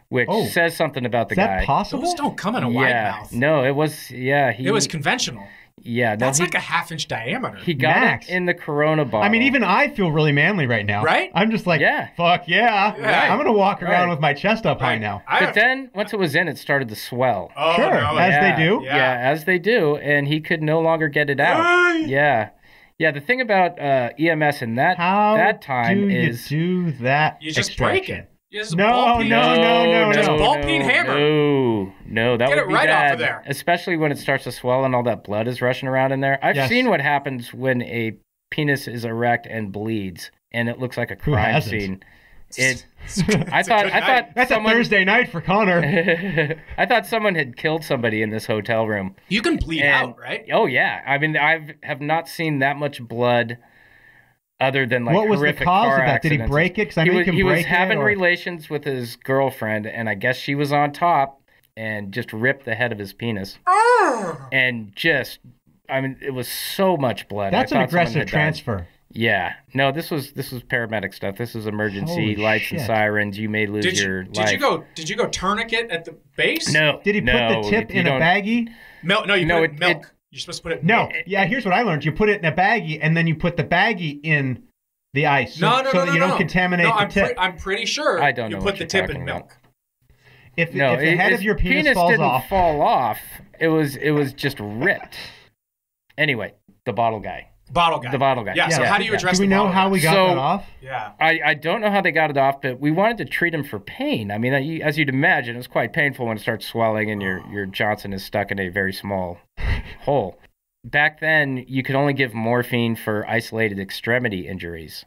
which says something about the Is that guy. possible? Those don't come in a wide mouth. No, it was, It was conventional. Yeah. No, That's like a half-inch diameter. He got Max. it in the Corona bottle. I mean, even I feel really manly right now. Right? I'm just like, fuck yeah. Yeah. I'm going to walk around Right. with my chest up high now. But then, once it was in, it started to swell. Oh, Sure, no. as they do. Yeah, as they do, and he could no longer get it out. Hey! Yeah. The thing about EMS in that time do is you do that? You just extraction? break it. You just No, ball peen- no. Just ball peen hammer. No, that Get would it be right bad, off of there. especially when it starts to swell and all that blood is rushing around in there. I've Yes. seen what happens when a penis is erect and bleeds, and it looks like a crime hasn't? scene. That's I a thought good night. That's someone, a Thursday night for Connor. I thought someone had killed somebody in this hotel room. You can bleed And- out, right? Oh yeah, I mean I have not seen that much blood, other than like What was the horrific cause car of that? Did he accidents. break it? 'Cause I know you can he break was it, having or- relations with his girlfriend, and I guess she was on top and just ripped the head of his penis, and just it was so much blood. That's I an thought someone aggressive had died. transfer. Yeah, no, this was paramedic stuff. This was emergency Holy lights and shit. sirens. You may lose your life. Did you go tourniquet at the base? No. Did he put the tip you in a don't- baggie? No, you No, put it- milk. You're supposed to put it in No. milk. Yeah, here's what I learned. You put it in a baggie, and then you put the baggie in the ice so No, that you don't contaminate no, the tip. I'm pretty sure I don't you know put what the you're tip talking in about. milk. If the No, head his of your penis falls didn't off. fall off. It was just ripped. Anyway, the bottle guy. Bottle guy. The bottle guy. Yeah, so Yeah. how do you address Do we the know bottle how guy? we got So- that off? Yeah. I don't know how they got it off, but we wanted to treat him for pain. I mean, as you'd imagine, it's quite painful when it starts swelling and your Johnson is stuck in a very small hole. Back then, you could only give morphine for isolated extremity injuries.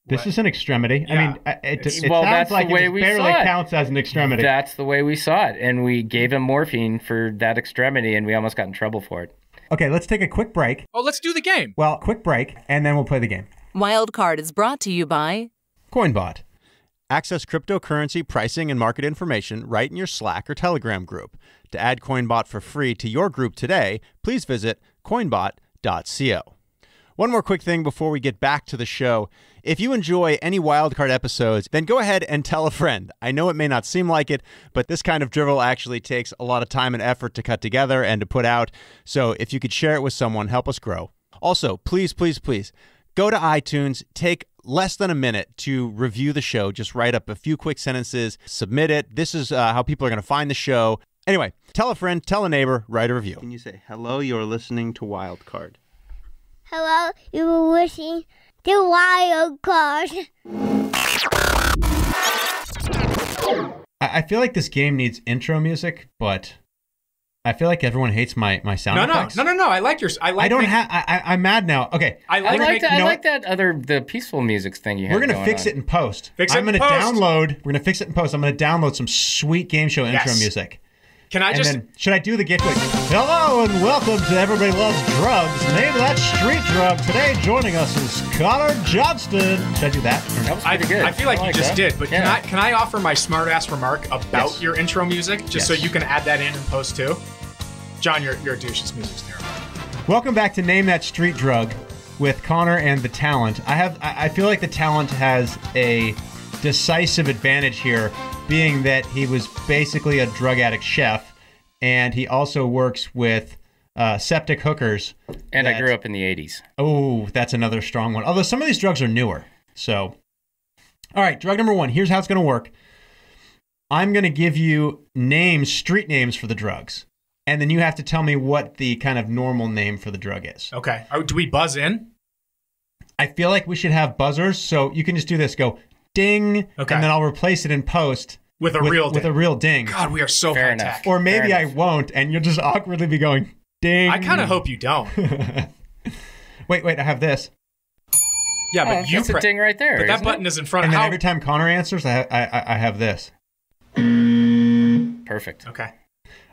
This is an extremity. Yeah. I mean, it Well, sounds that's like the way it we barely saw it. counts as an extremity. That's the way we saw it, and we gave him morphine for that extremity, and we almost got in trouble for it. Okay, let's take a quick break. Oh, let's do the game. Well, quick break, and then we'll play the game. Wildcard is brought to you by Coinbot. Access cryptocurrency pricing and market information right in your Slack or Telegram group. To add Coinbot for free to your group today, please visit coinbot.co. One more quick thing before we get back to the show. If you enjoy any Wildcard episodes, then go ahead and tell a friend. I know it may not seem like it, but this kind of drivel actually takes a lot of time and effort to cut together and to put out. So if you could share it with someone, help us grow. Also, please, please, please, go to iTunes, take less than a minute to review the show. Just write up a few quick sentences, submit it. This is how people are going to find the show. Anyway, tell a friend, tell a neighbor, write a review. Can you say, hello, you're listening to Wildcard? Hello, you were listening to Wild Card. I feel like this game needs intro music, but I feel like everyone hates my sound effects. No. I like yours. I'm mad now. Okay. I like the peaceful music thing you had. We're going to going fix on. it in post. Fix it I'm in going to post. download. We're going to fix it in post. I'm going to download some sweet game show intro Yes. music. Can I And just... then, should I do the get quick? Hello and welcome to Everybody Loves Drugs. Name of that street drug. Today joining us is Conor Johnston. Should I do that? That was pretty good. I feel like you just that. did, but Yeah. can I offer my smart-ass remark about Yes. your intro music, just so Yes. you can add that in post too? John, you're a douche. This music's terrible. Welcome back to Name That Street Drug with Conor and the talent. I feel like the talent has a decisive advantage here, being that he was basically a drug addict chef, and he also works with septic hookers. And I grew up in the 80s. Oh, that's another strong one. Although some of these drugs are newer. So, all right, drug number one. Here's how it's going to work. I'm going to give you names, street names for the drugs. And then you have to tell me what the kind of normal name for the drug is. Okay. Oh, do we buzz in? I feel like we should have buzzers, so you can just do this. Go ding, Okay. and then I'll replace it in post With a real with ding. a real ding. God, we are so Fair high enough. tech. Or maybe Fair I enough. won't, and you'll just awkwardly be going ding. I kind of hope you don't. Wait, I have this. Yeah, but you that's a ding right there. But that isn't it? button is in front And of then how... every time Conor answers, I have this. Perfect. Okay.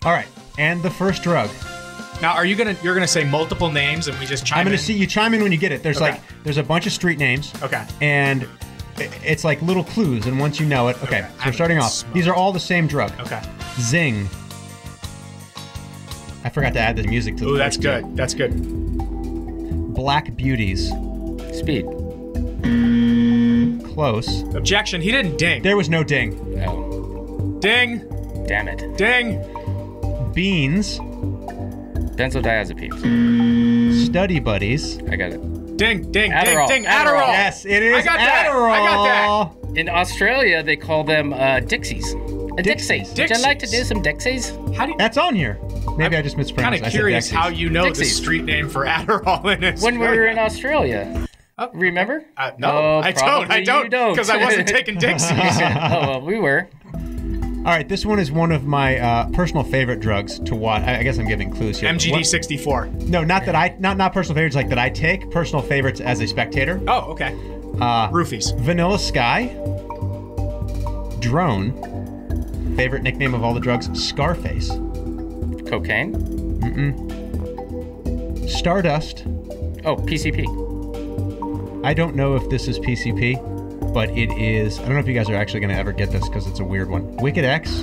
All right. And the first drug. Now, you're gonna say multiple names and we just chime in? I'm going to see you chime in when you get it. There's there's a bunch of street names. Okay. And it's like little clues, and once you know it, okay. So we're starting off. These are all the same drug. Okay. Zing. I forgot to add the music to the. Ooh, that's good. That's good. Black Beauties. Speed. Close. Objection. He didn't ding. There was no ding. Oh. Ding. Damn it. Ding. Beans. Benzodiazepines. Study Buddies. I got it. Ding, ding, Adderall. ding, ding. Adderall. Yes, it is. I got Adderall. that. I got that. In Australia, they call them Dixies. A Dixie. Would you like to do some Dixies? How do you? That's on here. Maybe I just mispronounced. Kind of curious how you know the Dixies. street name for Adderall in Australia. When we were in Australia. Remember? No, I don't. You don't. Because I wasn't taking Dixies. Oh, well, we were. All right, this one is one of my personal favorite drugs to watch. I guess I'm giving clues here. MGD 64. No, not that not personal favorites like that I take. Personal favorites as a spectator. Oh, okay. Roofies. Vanilla Sky. Drone. Favorite nickname of all the drugs, Scarface. Cocaine? Stardust. Oh, PCP. I don't know if this is PCP, but it is. I don't know if you guys are actually going to ever get this because it's a weird one. Wicked X.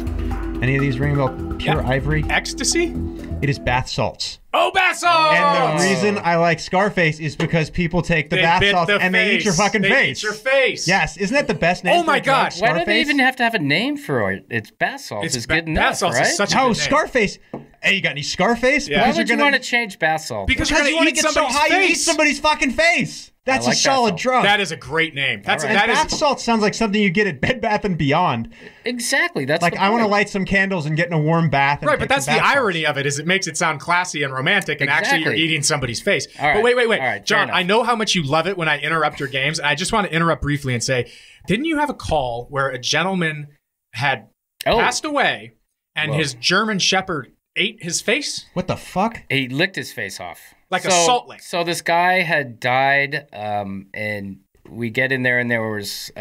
Any of these ring a bell? Pure Ivory. Ecstasy? It is bath salts. Oh, bath salts! And the reason I like Scarface is because people take the bath salts and they eat your fucking face. They eat your face. Yes, isn't that the best name? Oh my gosh! Scarface? Why do they even have to have a name for it? It's bath salts. It's good enough, bath salts right? is such a good name. Scarface. Hey, you got any Scarface? Yeah. Why would you want to change bath salts? Because you're you going want to to eat get so somebody's high you eat face. somebody's fucking face. That's I like a solid bath drug. That is a great name. That's And that bath is. salt sounds like something you get at Bed Bath & Beyond. Exactly. That's Like, the I want to point. light some candles and get in a warm bath. And Right, take but that's some the bath irony of it is it makes it sound classy and romantic, and actually you're Exactly. eating somebody's face. All right. But wait. All right, fair John, enough. I know how much you love it when I interrupt your games, and I just want to interrupt briefly and say, didn't you have a call where a gentleman had passed away and his German Shepherd ate his face? What the fuck? He licked his face off. Like a salt lick. So this guy had died, and we get in there, and there was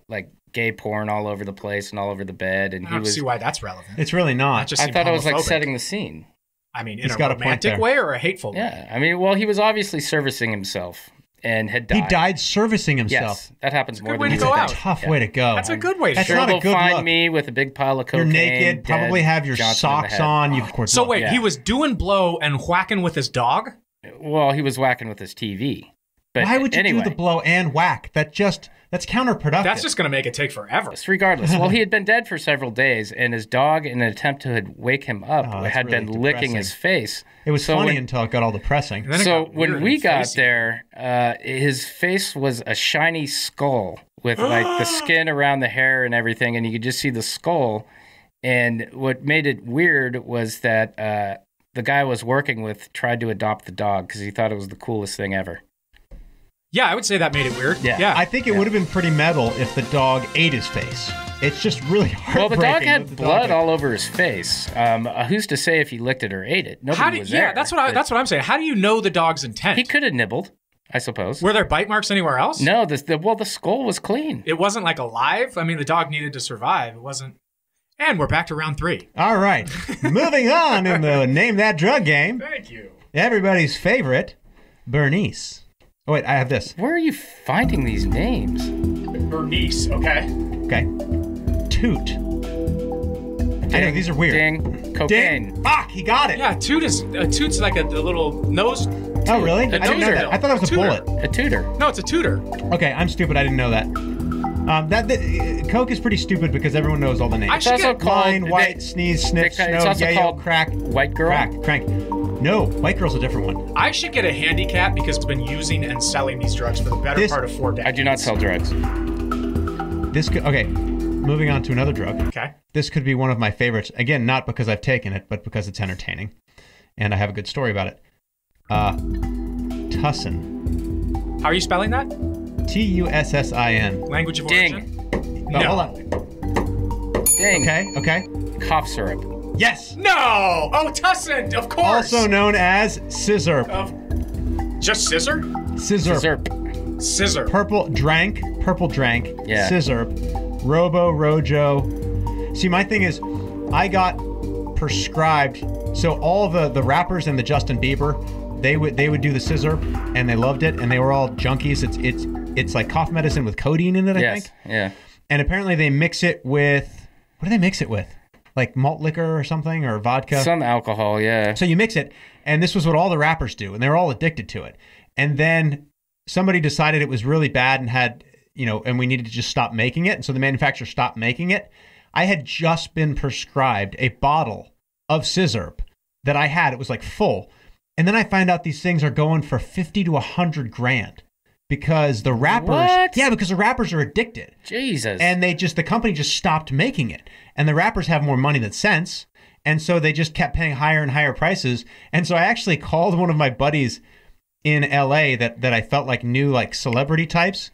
like gay porn all over the place and all over the bed, and I don't he was. see why that's relevant. It's really not. That just I seemed thought it was like homophobic. setting the scene. I mean, in He's a got a point romantic there. way or a hateful way? Yeah, I mean, well, he was obviously servicing himself and had died. He died servicing himself. Yes, that happens more good than way to you go think. out. Tough way to go. That's a good way to That's go. Sure, not a they'll good find look. me with a big pile of You're cocaine. naked, probably dead, have your Johnson in the socks head. on. You've, of course, So wait, Yeah. he was doing blow and whacking with his dog? Well, he was whacking with his TV. But why would you anyway, do the blow and whack? That's counterproductive. That's just going to make it take forever. regardless. Well, he had been dead for several days, and his dog, in an attempt to wake him up, Oh, that's had really been licking depressing. his face. It was So funny when- until it got all depressing. And then it So got when weird we and got facey. there, his face was a shiny skull with like the skin around the hair and everything, and you could just see the skull. And what made it weird was that the guy I was working with tried to adopt the dog because he thought it was the coolest thing ever. Yeah, I would say that made it weird. Yeah. I think it would have been pretty metal if the dog ate his face. It's just really Well, heartbreaking. the dog that had the blood ate- all over his face. Who's to say if he licked it or ate it? Nobody was there. Yeah, that's what but I'm saying. How do you know the dog's intent? He could have nibbled, I suppose. Were there bite marks anywhere else? No, the skull was clean. It wasn't like alive. I mean, the dog needed to survive. It wasn't. And we're back to round 3. All right. Moving on in the Name That Drug game. Thank you. Everybody's favorite, Bernice. Oh, wait, I have this. Where are you finding these names? Bernice, okay. Okay. Toot. I know, these are weird. Ding. Cocaine. Ding. Fuck, he got it. Yeah, toot's like a little nose. Oh, really? I A didn't know tooter. that. I thought it was a Tooter. bullet. A tutor. No, it's a tutor. Okay, I'm stupid. I didn't know that. Coke is pretty stupid because everyone knows all the names. I It's should also get called Line, white, sneeze, sniff, it's snow, also yayo, called crack, White Girl. crack, crank. No, white girl's a different one. I should get a handicap because it's been using and selling these drugs for the better part of 4 decades. I do not sell drugs. This could, okay, moving on to another drug. Okay. This could be one of my favorites. Again, not because I've taken it, but because it's entertaining. And I have a good story about it. Tussin. How are you spelling that? Tussin. Language of Ding. origin? No, No. hold on. Ding. Okay. Cough syrup. Yes. No! Oh, tussin, of course. Also known as scissor. Just scissor? Scissor. Zerp. Scissor. Purple drank. Yeah. Scissor. Robo, Rojo. See, my thing is, I got prescribed. So all the rappers and the Justin Bieber, they would do the scissor, and they loved it, and they were all junkies. It's like cough medicine with codeine in it, I think. Yeah. And apparently they mix it with, what do they mix it with? Like malt liquor or something, or vodka? Some alcohol, yeah. So you mix it, and this was what all the rappers do, and they were all addicted to it. And then somebody decided it was really bad and had, and we needed to just stop making it. And so the manufacturer stopped making it. I had just been prescribed a bottle of Scissorp that I had. It was like full. And then I find out these things are going for 50 to 100 grand because the rappers, What? yeah, because the rappers are addicted. Jesus. And the company just stopped making it. And the rappers have more money than sense. And so they just kept paying higher and higher prices. And so I actually called one of my buddies in LA that I felt like knew like celebrity types.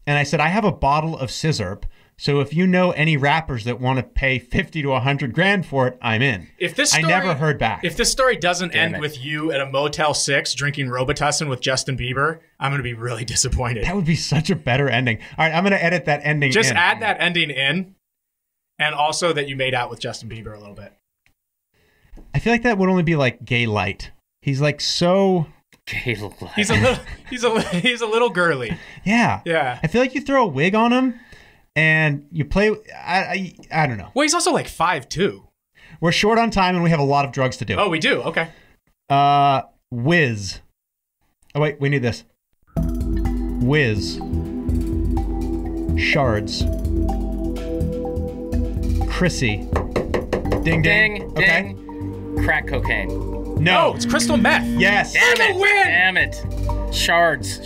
And I said, I have a bottle of Scissorp. So if you know any rappers that want to pay 50 to 100 grand for it, I'm in. I never heard back. If this story doesn't end with you at a Motel 6 drinking Robitussin with Justin Bieber, I'm going to be really disappointed. That would be such a better ending. All right, I'm going to edit that ending Just in. add that ending in, and also that you made out with Justin Bieber a little bit. I feel like that would only be like gay light. He's like so... Gay light. He's a little girly. Yeah. Yeah. I feel like you throw a wig on him and you play... I don't know. Well, he's also like 5'2". We're short on time and we have a lot of drugs to do. Oh, we do? Okay. Whiz. Oh, wait. We need this. Whiz. Shards. Chrissy. Ding, ding. Ding, Okay. ding. Crack cocaine. No. Oh, it's crystal meth. Yes. Damn it. Shards.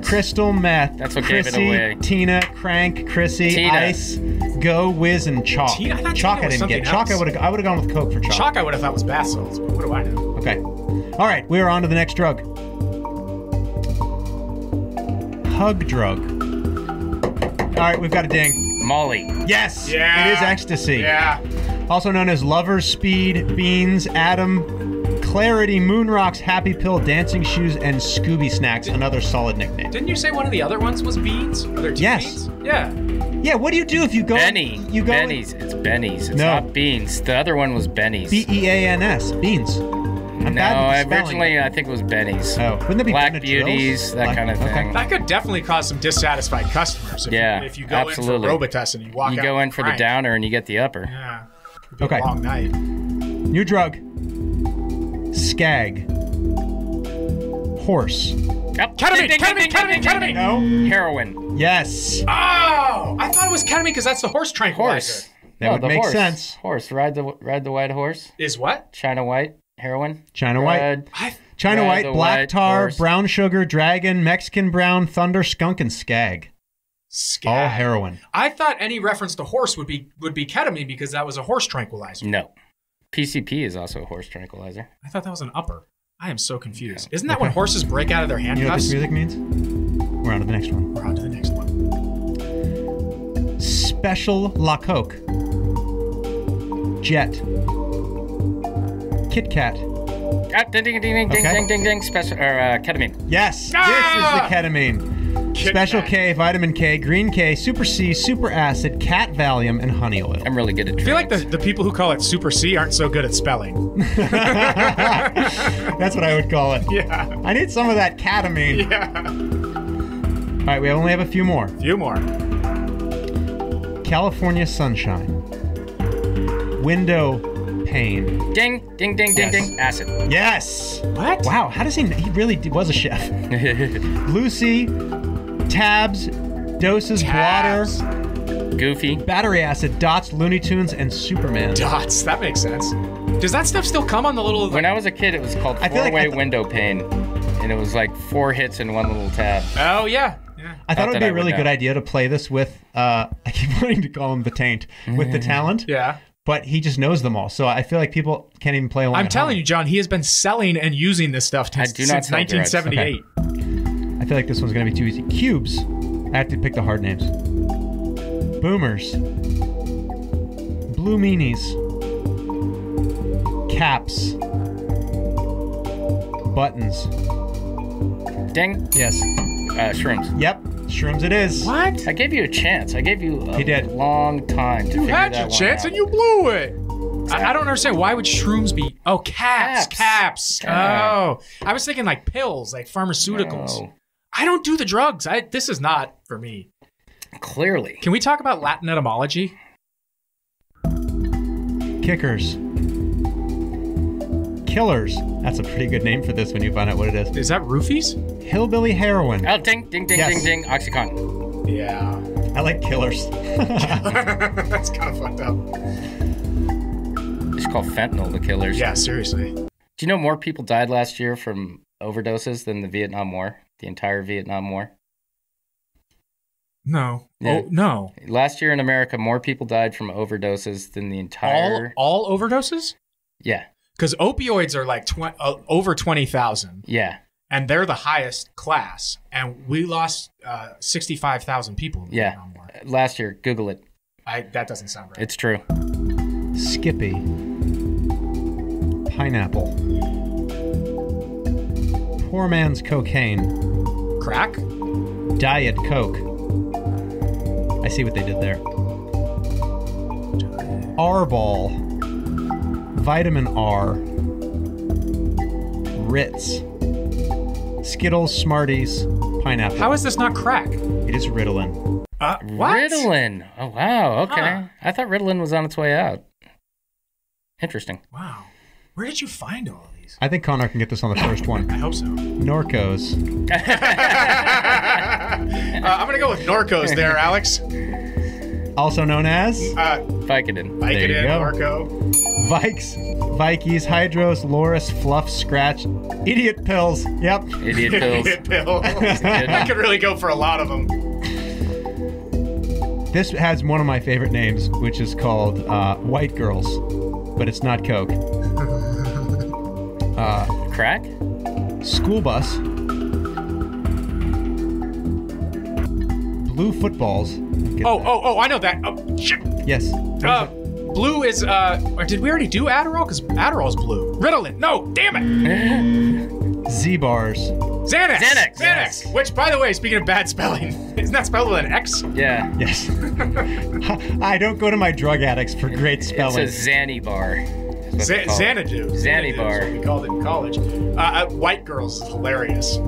Crystal meth. That's what Chrissy, gave it away. Tina, Crank, Chrissy, Tina. Ice, Go, Whiz, and Chalk. Tina? I thought Chalk Tina I was didn't get. something Chalk else. I would have gone with Coke for Chalk. Chalk I would have thought was bath salts. What do I know? Okay. All right. We are on to the next drug. Hug drug. All right. We've got a ding. Molly. Yes. Yeah. It is ecstasy. Yeah. Also known as Lover's Speed, Beans, Atom, Clarity, Moon Rocks, Happy Pill, Dancing Shoes, and Scooby Snacks. Another solid nickname. Didn't you say one of the other ones was beans? Are there two Yes. beans? Yeah. Yeah. What do you do if you go? Benny. You go. Benny's. It's Benny's. It's No. not beans. The other one was Benny's. Beans. Beans. I'm No, bad with the originally spelling. I think it was Benny's. Oh, wouldn't that be Black Benadryls? Beauties, that kind of thing. Okay. That could definitely cause some dissatisfied customers. Yeah, If you go absolutely. in for Robitussin and you walk out. You go in for the crank. downer and you get the upper. Yeah. Could be Okay. a long night. New drug. Skag. Horse. Yep. Ketamine, Ding, ding, ketamine, ding, ding, ding, ketamine, ding, No. ding. Heroin. Yes. Oh! I thought it was ketamine because that's the horse tranquilizer. Horse. That would the make horse. sense. Horse. Ride the white horse. Is what? China white. Heroin. China white. Red. China Ride white, the black white tar, horse. brown sugar, dragon, Mexican brown, thunder, skunk, and skag. Skag. All heroin. I thought any reference to horse would be ketamine because that was a horse tranquilizer. No. PCP is also a horse tranquilizer. I thought that was an upper. I am so confused. Isn't that when horses break out of their You know what handcuffs? this music means? We're on to the next one. We're on to the next one. Special La Coke. Jet. Kit Kat. Ah, ding, ding, ding, ding, Okay. ding, ding, ding. Special ketamine. Yes, Ah! this is the ketamine. Kit Special Kat. K, vitamin K, green K, super C, super acid, cat Valium, and honey oil. I'm really good at I feel like drinks. the people who call it Super C aren't so good at spelling. That's what I would call it. Yeah. I need some of that ketamine. Yeah. All right, we only have a few more. Few more. California sunshine. Window pane. Ding, ding, ding, ding, Yes. ding. Acid. Yes. What? Wow, how does he really was a chef. Lucy, tabs, doses, Tabs. water, Goofy. battery acid, dots, Looney Tunes, and Superman. Dots. That makes sense. Does that stuff still come on the little... When I was a kid, it was called I feel like four-way I window pane, and it was like 4 hits in one little tab. Oh, yeah. Yeah. I thought Not it would that be I a would really good know. idea to play this with, I keep wanting to call him the Taint, with the talent, Yeah. but he just knows them all. So I feel like people can't even play along. I'm at telling home. you, John, he has been selling and using this stuff I since do not sell drugs. 1978. I feel like this one's going to be too easy. Cubes. I have to pick the hard names. Boomers. Blue meanies. Caps. Buttons. Ding. Yes. Shrooms. Yep. Shrooms it is. What? I gave you a chance. I gave you a He did. long time to You figure had that your one chance out. and you blew it. I don't understand. Why would shrooms be? Oh, caps. Oh, I was thinking like pills, like pharmaceuticals. No. I don't do the drugs. This is not for me. Clearly. Can we talk about Latin etymology? Kickers. Killers. That's a pretty good name for this when you find out what it is. Is that roofies? Hillbilly heroin. Oh, ding, ding, ding, Yes. ding, ding. Oxycontin. Yeah. I like killers. That's kind of fucked up. It's called fentanyl, the killers. Yeah, seriously. Do you know more people died last year from overdoses than the Vietnam War? The entire Vietnam War? No. Yeah. Oh, no. Last year in America, more people died from overdoses than the entire... All overdoses? Yeah. Because opioids are like over 20,000. Yeah. And they're the highest class. And we lost 65,000 people in the Vietnam War. Last year, Google it. That doesn't sound right. It's true. Skippy. Pineapple. Poor man's cocaine. Crack? Diet Coke. I see what they did there. R-ball. Vitamin R. Ritz. Skittles, Smarties, pineapple. How is this not crack? It is Ritalin. What? Ritalin. Oh, wow. Okay. Huh. I thought Ritalin was on its way out. Interesting. Wow. Where did you find all of these? I think Conor can get this on the first one. I hope so. Norcos. I'm going to go with Norcos there, Alex. Also known as Vicodin. Vicodin, There you go. Norco. Vikes, Vikes, Hydros, Loris, Fluff, Scratch, Idiot Pills. Yep. Idiot pills. Idiot pill. I could really go for a lot of them. This has one of my favorite names, which is called White Girls, but it's not Coke. Crack? School Bus. Blue Footballs. Oh, I know that. Oh, shit. Yes. Blue is, or did we already do Adderall? Because Adderall's blue. Ritalin. No, damn it. Z-Bars. Xanax. Xanax, yes. Which, by the way, speaking of bad spelling, isn't that spelled with an X? Yeah. Yes. I don't go to my drug addicts for great spelling. It's a Zanny bar. Xanadu. Zanny bar. That's what we called it in college. White Girls is hilarious.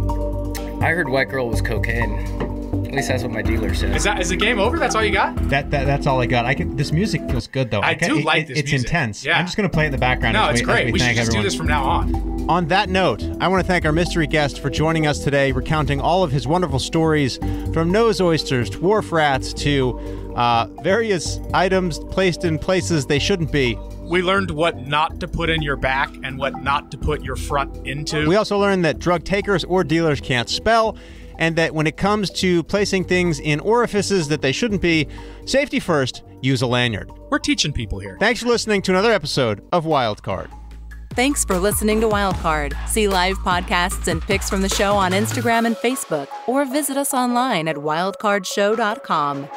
I heard White Girl was cocaine. At least that's what my dealer said. Is the game over? That's all you got? That's all I got. This music feels good though. I do like this It's music. intense. Yeah. I'm just gonna play it in the background. No, as it's great. We should thank just do everyone. this from now on. On that note, I want to thank our mystery guest for joining us today, recounting all of his wonderful stories from nose oysters to wharf rats to various items placed in places they shouldn't be. We learned what not to put in your back and what not to put your front into. We also learned that drug takers or dealers can't spell, and that when it comes to placing things in orifices that they shouldn't be, safety first, use a lanyard. We're teaching people here. Thanks for listening to another episode of Wild Card. Thanks for listening to Wildcard. See live podcasts and pics from the show on Instagram and Facebook, or visit us online at wildcardshow.com.